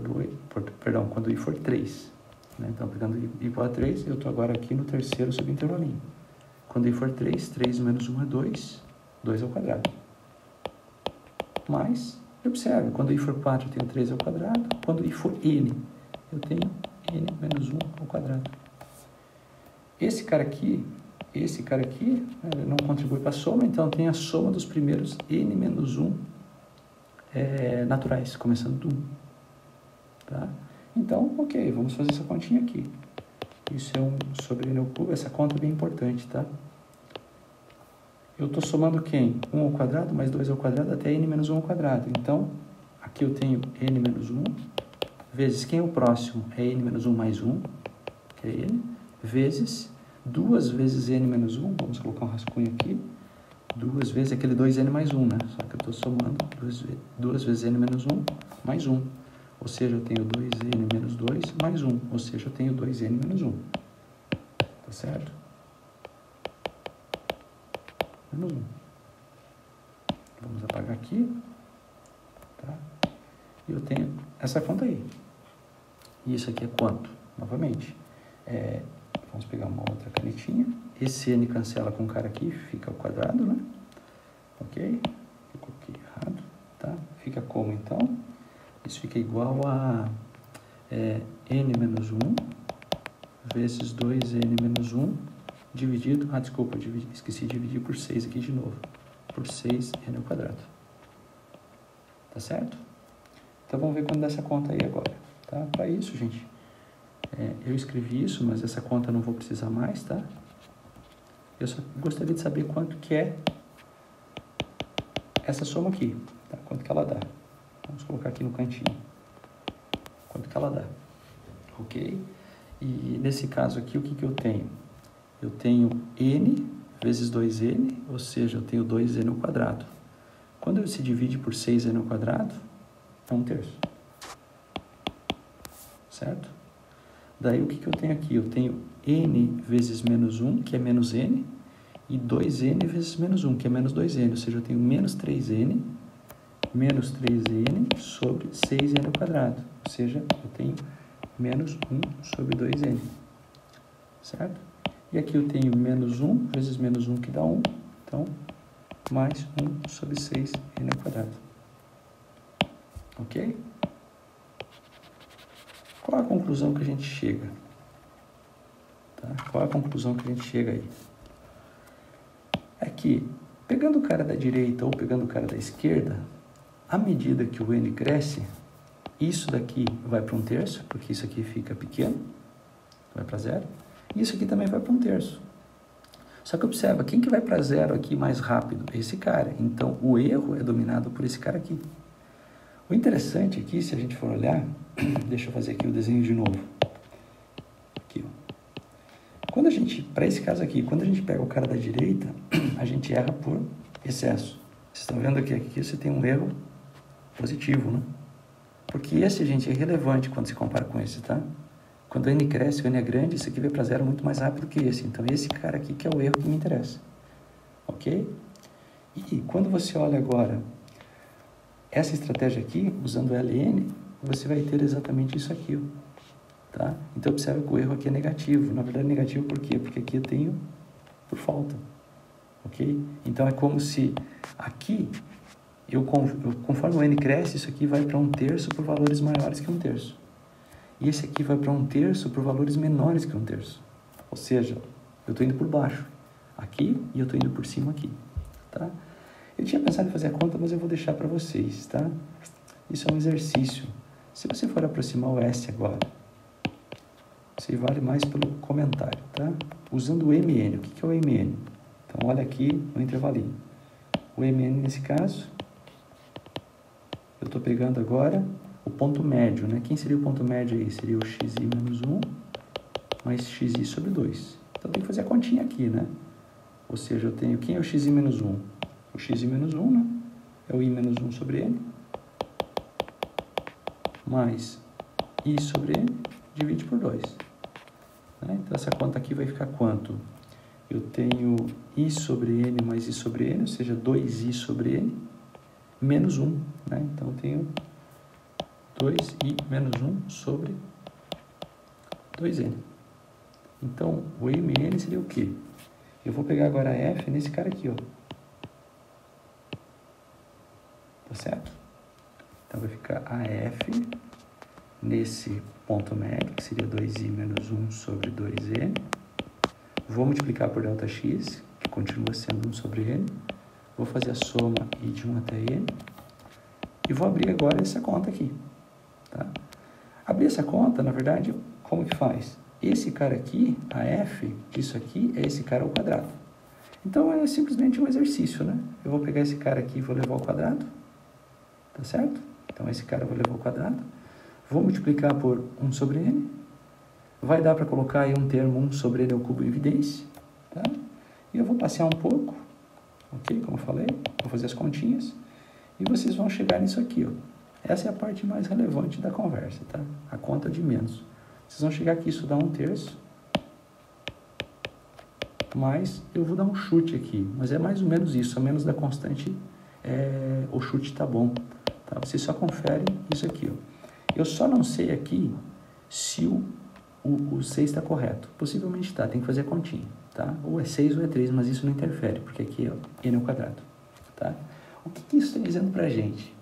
3. Né? Então, pegando i para 3, eu estou agora aqui no terceiro subintervalinho. Quando i for 3, 3 menos 1 é 2. 2 ao quadrado. Mais, observe, quando i for 4 eu tenho 3 ao quadrado, quando i for n, eu tenho n menos 1 ao quadrado. Esse cara aqui não contribui para a soma, então tem a soma dos primeiros n menos 1 naturais, começando do 1. Tá? Então, ok, vamos fazer essa continha aqui. Isso é 1 sobre n ao cubo, essa conta é bem importante, tá? eu estou somando quem? 1 ao quadrado mais 2 ao quadrado até n menos 1 ao quadrado. Então, aqui eu tenho n menos 1, vezes quem é o próximo? É n menos 1 mais 1, que é ele, vezes 2 vezes n menos 1, vamos colocar um rascunho aqui, 2 vezes aquele 2n mais 1, né? Só que eu estou somando 2 vezes n menos 1 mais 1. Ou seja, eu tenho 2n menos 2 mais 1. Ou seja, eu tenho 2n menos 1. Tá certo? Menos 1. Vamos apagar aqui. Tá? E eu tenho essa conta aí. E isso aqui é quanto? Novamente. Vamos pegar uma outra canetinha. Esse n cancela com o cara aqui, fica ao quadrado, né? Ok? Eu coloquei errado. Tá? Fica como então? Isso fica igual a n menos 1 vezes 2n menos 1 dividido... Ah, desculpa, esqueci de dividir por 6 aqui de novo. Por 6n ao quadrado. Tá certo? Então, vamos ver quando dá essa conta aí agora. Tá? Para isso, gente, eu escrevi isso, mas essa conta eu não vou precisar mais, tá? Eu só gostaria de saber quanto que é essa soma aqui, tá? Quanto que ela dá. Vamos colocar aqui no cantinho. Quanto que ela dá. Ok? E nesse caso aqui, o que que eu tenho? Eu tenho n vezes 2n, ou seja, eu tenho 2n ao quadrado. Quando se divide por 6n ao quadrado, é 1/3. Certo? Daí, o que que eu tenho aqui? Eu tenho n vezes menos 1, que é menos n, e 2n vezes menos 1, que é menos 2n. Ou seja, eu tenho menos 3n sobre 6n ao quadrado. Ou seja, eu tenho menos 1 sobre 2n. Certo? E aqui eu tenho menos 1 vezes menos 1, que dá 1. Então, mais 1 sobre 6n ao quadrado. Ok? Qual a conclusão que a gente chega? Tá? Qual a conclusão que a gente chega aí? É que, pegando o cara da direita ou pegando o cara da esquerda, à medida que o n cresce, isso daqui vai para 1/3, porque isso aqui fica pequeno, vai para 0. E isso aqui também vai para 1/3. Só que observa, quem que vai para 0 aqui mais rápido? Esse cara. Então, o erro é dominado por esse cara aqui. O interessante aqui, se a gente for olhar, deixa eu fazer aqui o desenho de novo. Aqui, ó. Quando a gente, para esse caso aqui, quando a gente pega o cara da direita, a gente erra por excesso. Vocês estão vendo aqui você tem um erro positivo, né? Porque esse, gente, é irrelevante quando se compara com esse, tá? Quando o n cresce, o n é grande, isso aqui vai para 0 muito mais rápido que esse. Então, esse cara aqui que é o erro que me interessa. Ok? E quando você olha agora essa estratégia aqui, usando ln, você vai ter exatamente isso aqui, ó, tá? Então, observe que o erro aqui é negativo. Na verdade, é negativo por quê? Porque aqui eu tenho por falta, ok? Então, é como se aqui, conforme o n cresce, isso aqui vai para 1/3 por valores maiores que 1/3. E esse aqui vai para 1/3 por valores menores que 1/3. Ou seja, eu estou indo por baixo aqui e eu estou indo por cima aqui, tá? Eu tinha pensado em fazer a conta, mas eu vou deixar para vocês, tá? Isso é um exercício. Se você for aproximar o S agora, isso aí vale mais pelo comentário, tá? Usando o MN. O que é o MN? Então, olha aqui no intervalinho. O MN, nesse caso, eu estou pegando agora o ponto médio, né? Quem seria o ponto médio aí? Seria o xi menos 1 mais xi sobre 2. Então, tem que fazer a continha aqui, né? Ou seja, eu tenho... Quem é o xi menos 1? O xi menos 1, né? É o i menos 1 sobre n. Mais i sobre n, divide por 2. Né? Então, essa conta aqui vai ficar quanto? Eu tenho i sobre n mais i sobre n, ou seja, 2i sobre n, menos 1. Né? Então, eu tenho 2i menos 1 sobre 2n. Então, o mn seria o quê? Eu vou pegar agora a f nesse cara aqui, ó. Tá certo? Então, vai ficar a f nesse ponto médio, que seria 2i menos 1 sobre 2n. Vou multiplicar por Δx, que continua sendo 1 sobre n. Vou fazer a soma i de 1 até n. E vou abrir agora essa conta aqui. Tá? Abrir essa conta, na verdade, como que faz? Esse cara aqui, a f disso aqui, é esse cara ao quadrado. Então, é simplesmente um exercício, né? Eu vou pegar esse cara aqui e vou levar ao quadrado, tá certo? Então, esse cara eu vou levar ao quadrado. Vou multiplicar por 1 sobre n. Vai dar para colocar aí um termo 1 sobre n ao cubo em evidência, tá? E eu vou passear um pouco, ok? Como eu falei, vou fazer as continhas. E vocês vão chegar nisso aqui, ó. Essa é a parte mais relevante da conversa, tá? A conta de menos. Vocês vão chegar aqui, isso dá 1/3. Mas eu vou dar um chute aqui. Mas é mais ou menos isso, a menos da constante, o chute tá bom. Tá? Vocês só conferem isso aqui, ó. Eu só não sei aqui se o 6 está correto. Possivelmente está, tem que fazer a continha, tá? Ou é 6 ou é 3, mas isso não interfere, porque aqui é n ao quadrado, tá? O que isso está dizendo para a gente?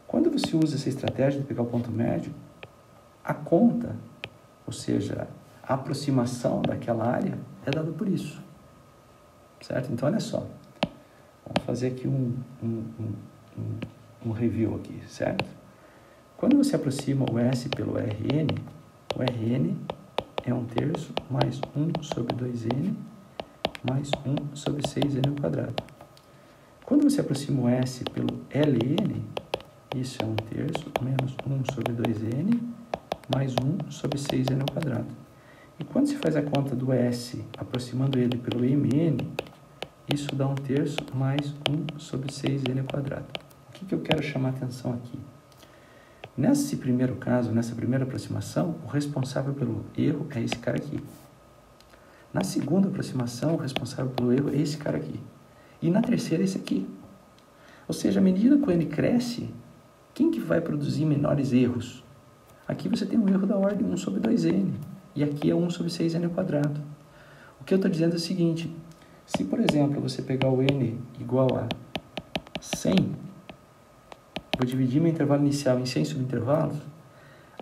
Quando você usa essa estratégia de pegar o ponto médio, a conta, ou seja, a aproximação daquela área é dada por isso, certo? Então, olha só, vamos fazer aqui um review aqui, certo? Quando você aproxima o S pelo Rn, o Rn é 1/3 mais 1 sobre 2n mais 1 sobre 6n ao quadrado. Quando você aproxima o S pelo Ln, isso é 1/3 menos 1 sobre 2n mais 1 sobre 6n ao quadrado. E quando se faz a conta do S aproximando ele pelo Mn, isso dá 1/3 mais 1 sobre 6n ao quadrado. O que eu quero chamar a atenção aqui? Nesse primeiro caso, nessa primeira aproximação, o responsável pelo erro é esse cara aqui. Na segunda aproximação, o responsável pelo erro é esse cara aqui. E na terceira, esse aqui. Ou seja, à medida que o n cresce, quem que vai produzir menores erros? Aqui você tem um erro da ordem 1 sobre 2n. E aqui é 1 sobre 6n ao quadrado. O que eu estou dizendo é o seguinte. Se, por exemplo, você pegar o n igual a 100... vou dividir meu intervalo inicial em 100 subintervalos,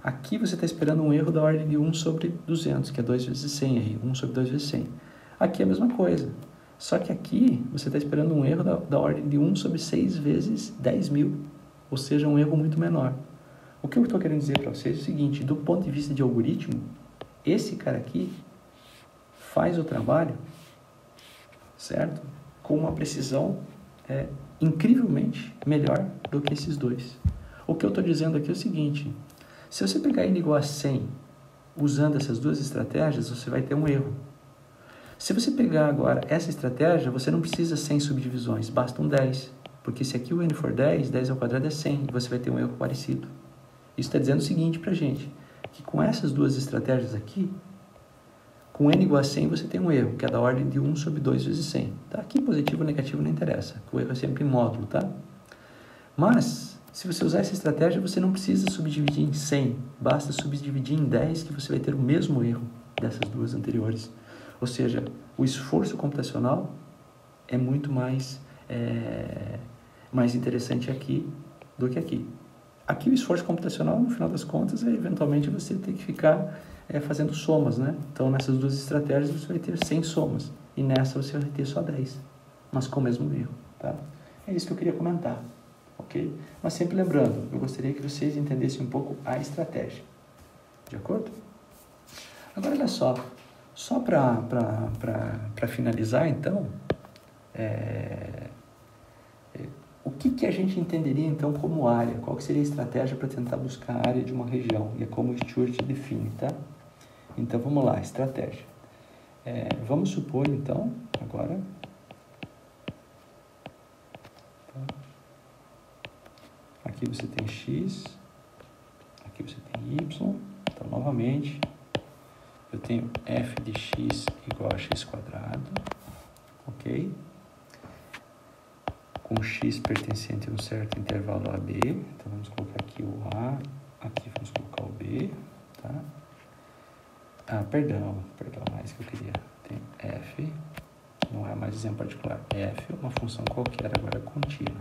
aqui você está esperando um erro da ordem de 1 sobre 200, que é 2 vezes 100 aí, 1 sobre 2 vezes 100. Aqui é a mesma coisa, só que aqui você está esperando um erro da ordem de 1 sobre 6 vezes 10.000, ou seja, um erro muito menor. O que eu estou querendo dizer para vocês é o seguinte, do ponto de vista de algoritmo, esse cara aqui faz o trabalho, certo? Com uma precisão incrivelmente melhor do que esses dois. O que eu estou dizendo aqui é o seguinte, se você pegar n igual a 100 usando essas duas estratégias, você vai ter um erro. Se você pegar agora essa estratégia, você não precisa 100 subdivisões, bastam 10, porque se aqui o n for 10, 10 ao quadrado é 100, e você vai ter um erro parecido. Isso está dizendo o seguinte para a gente, que com essas duas estratégias aqui, com n igual a 100, você tem um erro, que é da ordem de 1 sobre 2 vezes 100. Tá? Aqui positivo ou negativo não interessa, o erro é sempre em módulo, tá? Mas, se você usar essa estratégia, você não precisa subdividir em 100, basta subdividir em 10 que você vai ter o mesmo erro dessas duas anteriores. Ou seja, o esforço computacional é muito mais interessante aqui do que aqui. Aqui o esforço computacional, no final das contas, é eventualmente você ter que ficar fazendo somas, né? Então, nessas duas estratégias, você vai ter 100 somas. E nessa você vai ter só 10, mas com o mesmo erro, tá? É isso que eu queria comentar, ok? Mas sempre lembrando, eu gostaria que vocês entendessem um pouco a estratégia. De acordo? Agora, olha só para finalizar, então, o que a gente entenderia, então, como área? Qual que seria a estratégia para tentar buscar a área de uma região? E é como o Stewart define, tá? Então, vamos lá, estratégia. Vamos supor, então, agora... Aqui você tem x, aqui você tem y. Então, novamente, eu tenho f de x igual a x quadrado, ok? Com x pertencente a um certo intervalo AB. Então, vamos colocar aqui o A, aqui vamos colocar o B, tá? Perdão, mais que eu queria. Tem f, não é mais exemplo particular. F é uma função qualquer, agora contínua,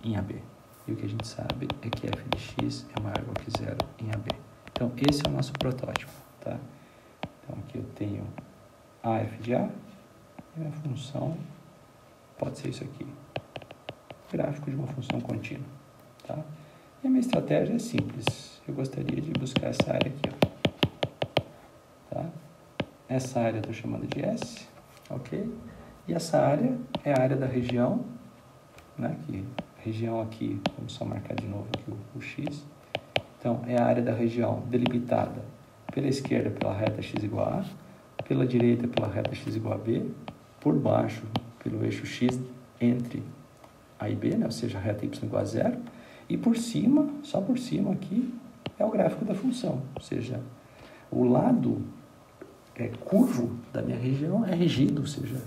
em AB. E o que a gente sabe é que f de x é maior ou igual que zero em AB. Então, esse é o nosso protótipo, tá? Então, aqui eu tenho AF de A, e a função pode ser isso aqui, gráfico de uma função contínua, tá? E a minha estratégia é simples, eu gostaria de buscar essa área aqui, ó, tá? Essa área eu estou chamando de S, ok? E essa área é a área da região, né? Que região aqui, vamos só marcar de novo aqui o X. Então, é a área da região delimitada pela esquerda pela reta x igual a A, pela direita pela reta x igual a B, por baixo pelo eixo x entre A e B, né? Ou seja, a reta y igual a 0, e por cima, só por cima aqui, é o gráfico da função, ou seja, o lado curvo da minha região é regido, ou seja,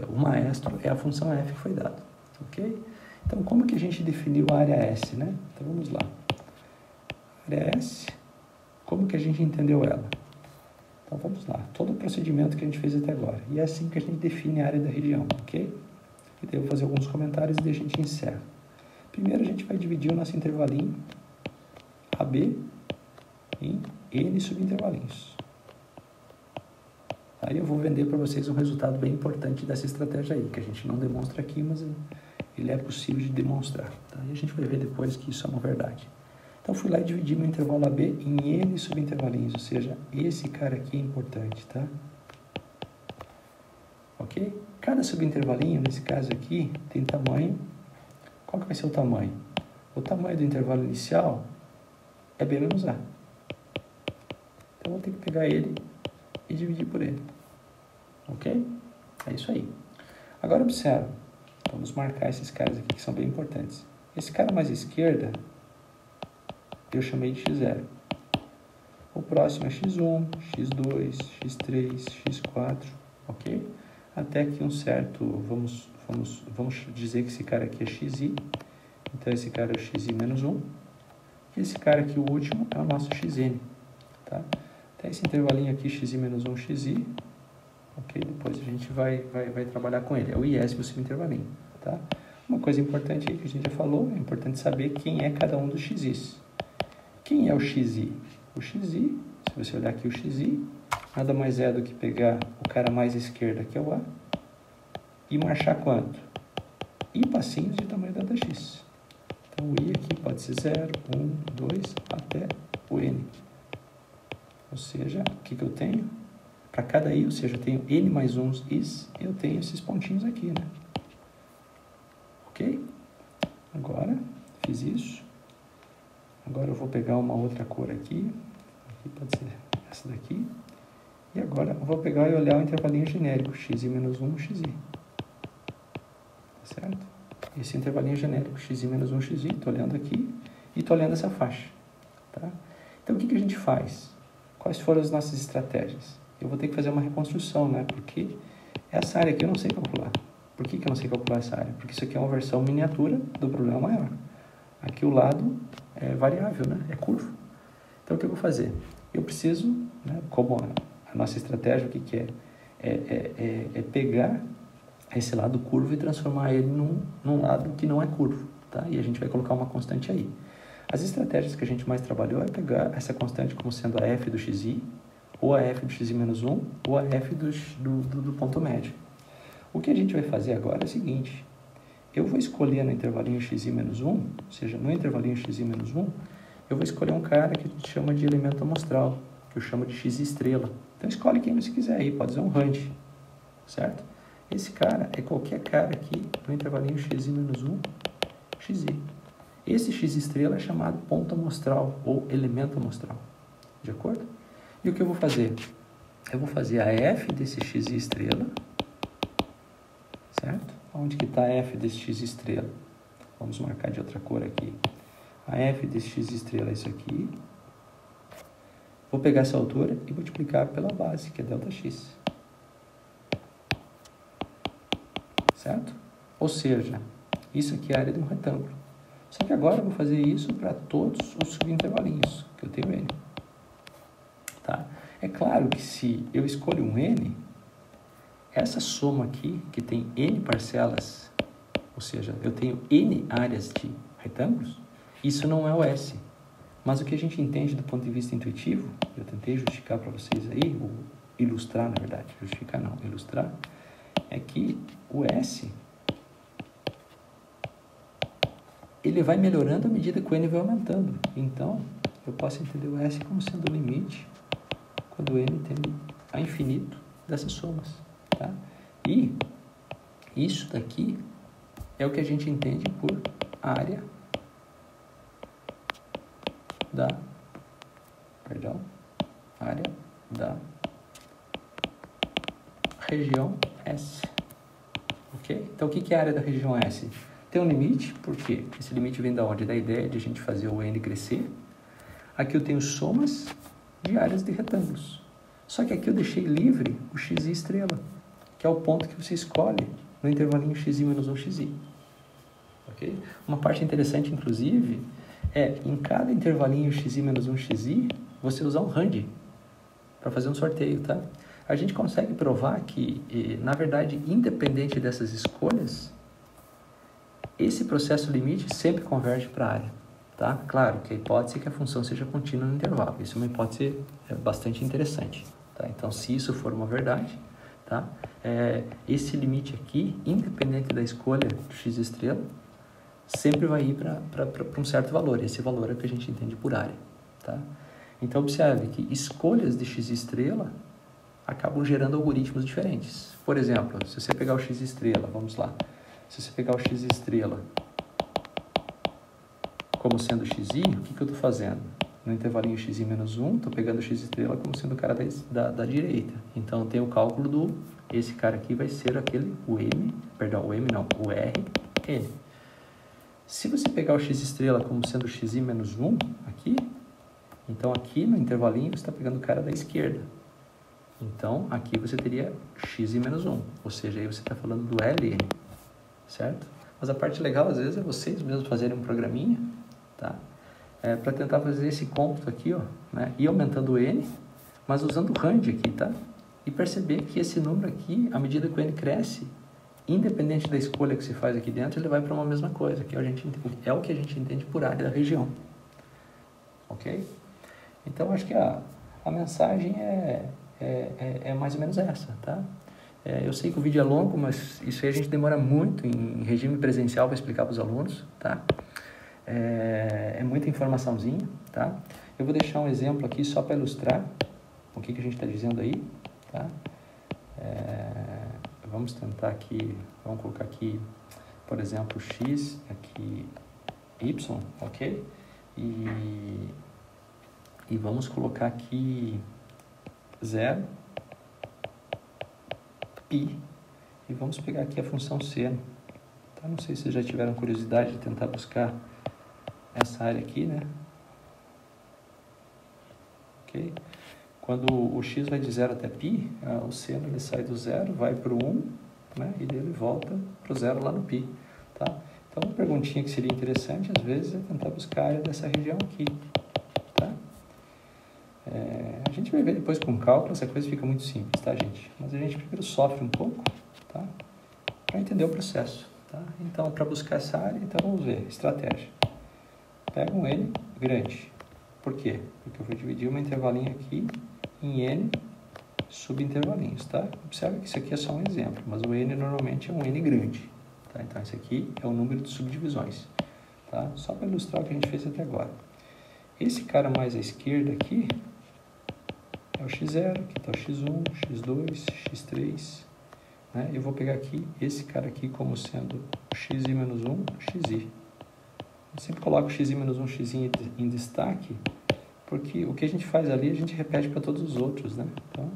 o maestro é a função f que foi dada, ok? Então, como que a gente definiu a área S, né? Então, vamos lá. A área S, como que a gente entendeu ela? Então, vamos lá. Todo o procedimento que a gente fez até agora. E é assim que a gente define a área da região, ok? E daí eu vou fazer alguns comentários e daí a gente encerra. Primeiro, a gente vai dividir o nosso intervalinho AB em N subintervalinhos. Aí eu vou vender para vocês um resultado bem importante dessa estratégia aí, que a gente não demonstra aqui, mas ele é possível de demonstrar. Tá? E a gente vai ver depois que isso é uma verdade. Então, fui lá e dividi meu intervalo AB em N subintervalinhos, ou seja, esse cara aqui é importante, tá? Ok? Cada subintervalinho, nesse caso aqui, tem tamanho. Qual que vai ser o tamanho? O tamanho do intervalo inicial é B menos A. Então, eu vou ter que pegar ele e dividir por ele. Ok? É isso aí. Agora, observa. Vamos marcar esses caras aqui que são bem importantes. Esse cara mais à esquerda, eu chamei de x0. O próximo é x1, x2, x3, x4, ok? Até que um certo, vamos dizer que esse cara aqui é xi, então esse cara é o xi menos 1, e esse cara aqui, o último, é o nosso xn, tá? Até esse intervalinho aqui, xi menos 1, xi, ok? Depois a gente vai trabalhar com ele, é o IS do subintervalinho, tá? Uma coisa importante aí que a gente já falou, é importante saber quem é cada um dos xis. Quem é o xi? O xi, se você olhar aqui o xi, nada mais é do que pegar o cara mais à esquerda, que é o A, e marchar quanto? I passinhos de tamanho da x. Então, o I aqui pode ser 0, 1, 2, até o N. Ou seja, o que eu tenho? Para cada I, ou seja, eu tenho N mais uns Is, eu tenho esses pontinhos aqui, né? Ok? Agora, fiz isso. Agora eu vou pegar uma outra cor aqui. Aqui pode ser essa daqui. E agora eu vou pegar e olhar o intervalinho genérico, xi menos 1, xi. Certo? Esse intervalinho genérico, xi menos 1, xi, estou olhando aqui e estou olhando essa faixa. Tá? Então, o que a gente faz? Quais foram as nossas estratégias? Eu vou ter que fazer uma reconstrução, né? Porque essa área aqui eu não sei calcular. Por que eu não sei calcular essa área? Porque isso aqui é uma versão miniatura do problema maior. Aqui o lado é variável, né? É curvo. Então, o que eu vou fazer? Eu preciso, né, como a nossa estratégia, o que é? É pegar esse lado curvo e transformar ele num lado que não é curvo, tá? E a gente vai colocar uma constante aí. As estratégias que a gente mais trabalhou é pegar essa constante como sendo a f do xi, ou a f do xi menos 1, ou a f do ponto médio. O que a gente vai fazer agora é o seguinte: eu vou escolher no intervalinho xi menos 1, ou seja, no intervalinho xi menos 1, eu vou escolher um cara que a gente chama de elemento amostral, que eu chamo de x estrela. Então, escolhe quem você quiser aí, pode ser um range, certo? Esse cara é qualquer cara aqui no intervalinho xi menos 1, xi. Esse x estrela é chamado ponto amostral ou elemento amostral, de acordo? E o que eu vou fazer? Eu vou fazer a f desse x estrela, certo? Onde que está a f desse x estrela? Vamos marcar de outra cor aqui. A f desse x estrela é isso aqui. Vou pegar essa altura e multiplicar pela base, que é ΔX. Certo? Ou seja, isso aqui é a área de um retângulo. Só que agora eu vou fazer isso para todos os subintervalinhos, que eu tenho N. Tá? É claro que se eu escolho um N, essa soma aqui, que tem N parcelas, ou seja, eu tenho N áreas de retângulos, isso não é o S. Mas o que a gente entende do ponto de vista intuitivo, eu tentei justificar para vocês aí, ou ilustrar na verdade, justificar não, ilustrar, é que o S, ele vai melhorando à medida que o N vai aumentando. Então, eu posso entender o S como sendo o limite quando o N tende a infinito dessas somas. tá? E isso daqui é o que a gente entende por área da, área da região S, ok? Então, o que é a área da região S? Tem um limite, por quê? Esse limite vem da onde? Da ideia de a gente fazer o N crescer. Aqui eu tenho somas de áreas de retângulos. Só que aqui eu deixei livre o xi estrela, que é o ponto que você escolhe no intervalinho xi menos 1 xi. Okay? Uma parte interessante, inclusive, é em cada intervalinho xi menos 1 xi, você usar um rand para fazer um sorteio, tá? A gente consegue provar que, na verdade, independente dessas escolhas, esse processo limite sempre converge para a área, tá? Claro que a hipótese é que a função seja contínua no intervalo. Isso é uma hipótese bastante interessante, tá? Então, se isso for uma verdade, tá? Esse limite aqui, independente da escolha do x estrela, sempre vai ir para um certo valor. Esse valor é o que a gente entende por área, tá? Então, observe que escolhas de x estrela acabam gerando algoritmos diferentes. Por exemplo, se você pegar o x estrela, vamos lá, se você pegar o x estrela como sendo xi, o que eu estou fazendo? No intervalinho xi menos 1, estou pegando o x estrela como sendo o cara da direita. Então, tem o cálculo do, esse cara aqui vai ser aquele, o R, N. Se você pegar o x estrela como sendo xi menos 1 aqui, então aqui no intervalinho você está pegando o cara da esquerda. Então, aqui você teria xi menos 1, ou seja, aí você está falando do Ln, certo? Mas a parte legal, às vezes, é vocês mesmos fazerem um programinha, tá? Para tentar fazer esse cômputo aqui, ó, né? Ir aumentando o N, mas usando o rand aqui, tá? E perceber que esse número aqui, à medida que o N cresce, independente da escolha que se faz aqui dentro, ele vai para uma mesma coisa, que é o que a gente entende por área da região. Ok? Então, acho que a mensagem é mais ou menos essa, tá? Eu sei que o vídeo é longo, mas isso aí a gente demora muito em regime presencial para explicar para os alunos, tá? É muita informaçãozinha, tá? Eu vou deixar um exemplo aqui só para ilustrar o que a gente está dizendo aí, tá? Vamos tentar aqui, vamos colocar aqui, por exemplo, x, aqui y, ok? E vamos colocar aqui 0, π, e vamos pegar aqui a função seno. Tá? Não sei se vocês já tiveram curiosidade de tentar buscar essa área aqui, né? Ok? Quando o x vai de 0 até π, o seno ele sai do 0, vai para o 1, né? E ele volta para o 0 lá no π, tá? Então, uma perguntinha que seria interessante, às vezes, é tentar buscar a área dessa região aqui, tá? A gente vai ver depois com cálculo, essa coisa fica muito simples, tá, gente? Mas a gente primeiro sofre um pouco, tá? Para entender o processo, tá? Então, para buscar essa área, então vamos ver, estratégia. Pega um N grande. Por quê? Porque eu vou dividir uma intervalinha aqui em N subintervalinhos, tá? Observe que isso aqui é só um exemplo, mas o N normalmente é um N grande, tá? Então, esse aqui é o número de subdivisões, tá? Só para ilustrar o que a gente fez até agora. Esse cara mais à esquerda aqui é o x0, aqui está o x1, x2, x3, né? Eu vou pegar aqui esse cara aqui como sendo o xi menos 1, xi. Eu sempre coloco o xi menos 1, x em destaque, porque o que a gente faz ali, a gente repete para todos os outros, né? Então,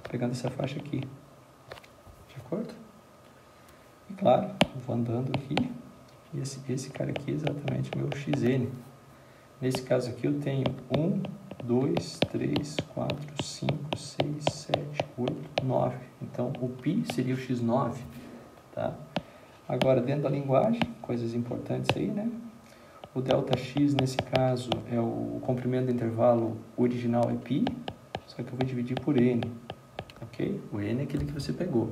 pegando essa faixa aqui, de acordo? E claro, vou andando aqui, e esse cara aqui é exatamente o meu xn. Nesse caso aqui eu tenho 1, 2, 3, 4, 5, 6, 7, 8, 9. Então, o π seria o x9, tá? Agora, dentro da linguagem, coisas importantes aí, né? O ΔX, nesse caso, é o comprimento do intervalo original é π, só que eu vou dividir por n, ok? O n é aquele que você pegou.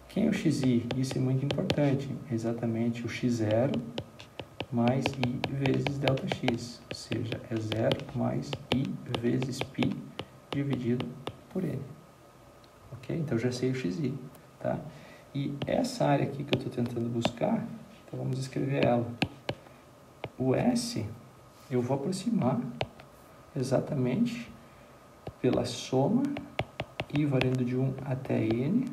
Quem é o xi? Isso é muito importante, é exatamente o x0 mais i vezes ΔX, ou seja, é 0 mais i vezes π dividido por n, ok? Então, eu já sei o xi, tá? E essa área aqui que eu estou tentando buscar, então vamos escrever ela. O S, eu vou aproximar exatamente pela soma i variando de 1 até n.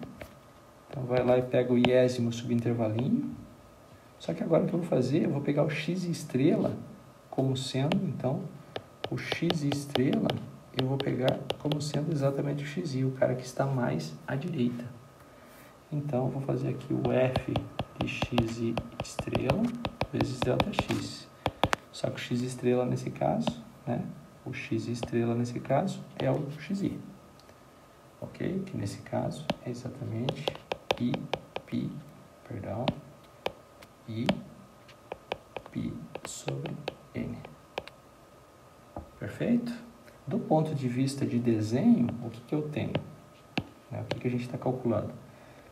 Então, vai lá e pega o iésimo subintervalinho. Só que agora o que eu vou fazer, eu vou pegar o x e estrela como sendo, então, o x e estrela, eu vou pegar como sendo exatamente o xi, o cara que está mais à direita. Então, eu vou fazer aqui o f de x e estrela vezes ΔX. Só que o x estrela nesse caso, né? O x estrela nesse caso é o xi. Ok? Que nesse caso é exatamente i π sobre n. Perfeito? Do ponto de vista de desenho, o que eu tenho? Né? O que a gente está calculando?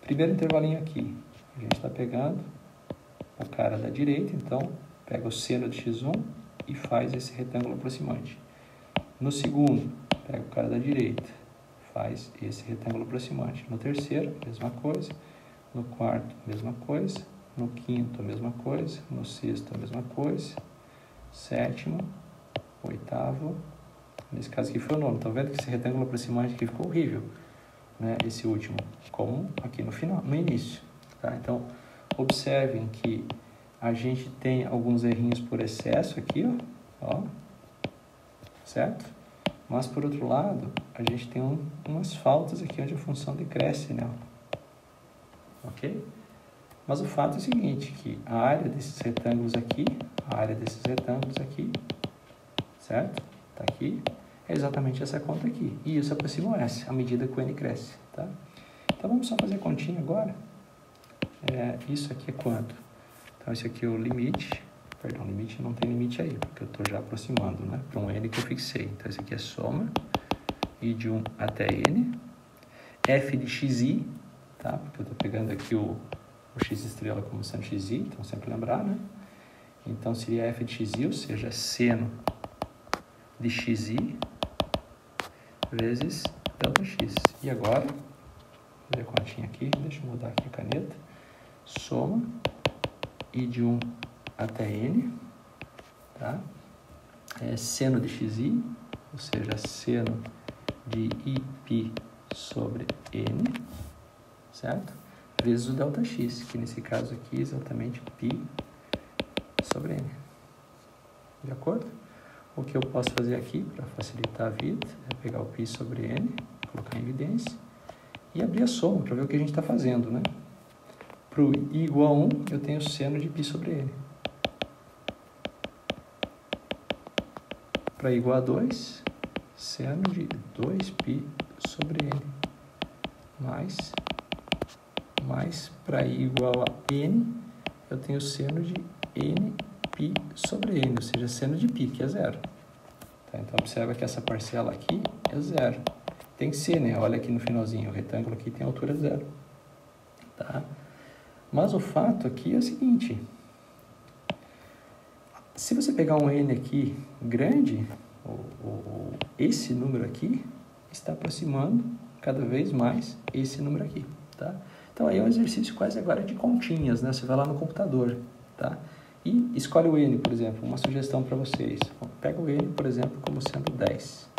Primeiro intervalinho aqui, a gente está pegando o cara da direita, então pega o seno de x1 e faz esse retângulo aproximante. No segundo, pega o cara da direita, faz esse retângulo aproximante. No terceiro, mesma coisa. No quarto, mesma coisa. No quinto, a mesma coisa. No sexto, a mesma coisa. Sétimo, oitavo. Nesse caso aqui foi o nono. Estão vendo que esse retângulo aproximante aqui ficou horrível, né? Esse último, como aqui no final, no início. Tá? Então, observem que a gente tem alguns errinhos por excesso aqui, ó, certo? Mas, por outro lado, a gente tem umas faltas aqui onde a função decresce, né? Ok? Mas o fato é o seguinte, que a área desses retângulos aqui, certo? Tá aqui, é exatamente essa conta aqui. E isso aproxima o S, à medida que o N cresce, tá? Então, vamos só fazer a continha agora. Isso aqui é quanto? Então, esse aqui é o limite. Perdão, limite não tem limite aí, porque eu estou já aproximando, né? Para um N que eu fixei. Então, esse aqui é soma. I de 1 até N. F de xi, tá? Porque eu estou pegando aqui o x estrela como sendo xi, então sempre lembrar, né? Então, seria f de xi, ou seja, seno de xi vezes ΔX. E agora, vou fazer a continha aqui, deixa eu mudar aqui a caneta. Soma I de 1 até N, tá? Seno de xi, ou seja, seno de Iπ sobre N, certo? Vezes o ΔX, que nesse caso aqui é exatamente π sobre N. De acordo? O que eu posso fazer aqui, para facilitar a vida, é pegar o π sobre N, colocar em evidência, e abrir a soma, para ver o que a gente está fazendo, né? Para o I igual a 1, eu tenho seno de π sobre N. Para I igual a 2, seno de 2π sobre N. Mais para I igual a N, eu tenho seno de Nπ sobre N, ou seja, seno de π, que é zero. Tá? Então, observa que essa parcela aqui é zero. Tem que ser, né? Olha aqui no finalzinho, o retângulo aqui tem altura zero. Tá? Mas o fato aqui é o seguinte, se você pegar um N aqui grande, esse número aqui está aproximando cada vez mais esse número aqui, tá? Então, aí é um exercício quase agora de continhas, né? Você vai lá no computador, tá? E escolhe o N, por exemplo, uma sugestão para vocês. Pega o N, por exemplo, como sendo 10.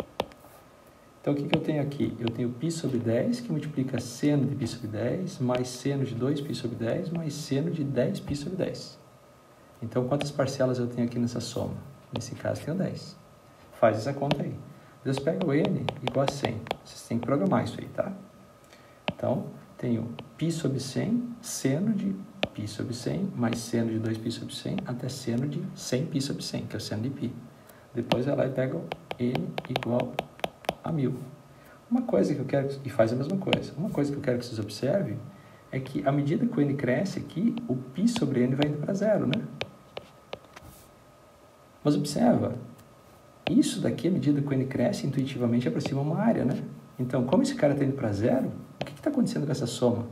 Então, o que eu tenho aqui? Eu tenho π sobre 10, que multiplica seno de π sobre 10, mais seno de 2π sobre 10, mais seno de 10π sobre 10. Então, quantas parcelas eu tenho aqui nessa soma? Nesse caso, tenho 10. Faz essa conta aí. Depois pega o N igual a 100. Vocês têm que programar isso aí, tá? Então, tenho π sobre 100, seno de π sobre 100, mais seno de 2π sobre 100, até seno de 100π sobre 100, que é o seno de π. Depois vai lá e pega o N igual a 1000. Uma coisa que eu quero, e faz a mesma coisa, uma coisa que eu quero que vocês observem é que à medida que o N cresce aqui, o π sobre N vai indo para zero, né? Mas observa, isso daqui, à medida que o N cresce, intuitivamente aproxima uma área, né? Então, como esse cara está indo para zero, o que está acontecendo com essa soma?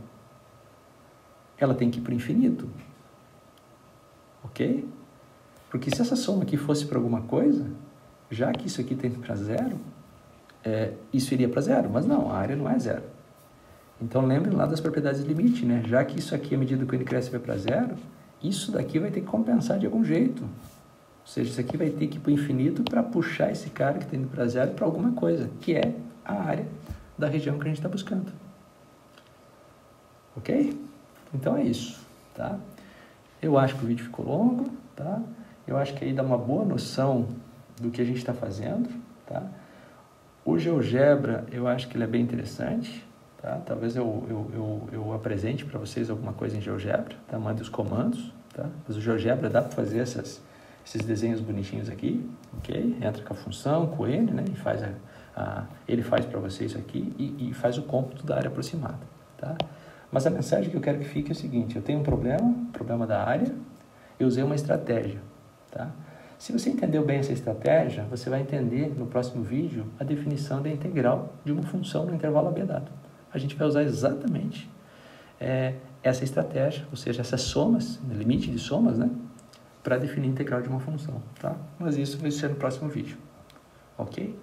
Ela tem que ir para o infinito, ok? Porque se essa soma aqui fosse para alguma coisa, já que isso aqui está indo para zero, isso iria para zero, mas não, a área não é zero. Então, lembrem lá das propriedades de limite, né? Já que isso aqui, à medida que o N cresce, vai para zero, isso daqui vai ter que compensar de algum jeito. Ou seja, isso aqui vai ter que ir para o infinito para puxar esse cara que está indo para zero para alguma coisa, que é a área da região que a gente está buscando. Ok? Então é isso, tá? Eu acho que o vídeo ficou longo, tá? Eu acho que aí dá uma boa noção do que a gente está fazendo, tá? O GeoGebra, eu acho que ele é bem interessante, tá? Talvez eu apresente para vocês alguma coisa em GeoGebra, tá? Mande os comandos, tá? Mas o GeoGebra dá para fazer esses desenhos bonitinhos aqui, ok? Entra com a função, com ele, né? E faz ele faz para você isso aqui e faz o cômputo da área aproximada, tá? Mas a mensagem que eu quero que fique é o seguinte: eu tenho um problema da área, eu usei uma estratégia, tá? Se você entendeu bem essa estratégia, você vai entender no próximo vídeo a definição da integral de uma função no intervalo AB dado. A gente vai usar exatamente essa estratégia, ou seja, essas somas, limite de somas, né? Para definir a integral de uma função, tá? Mas isso vai ser no próximo vídeo, ok?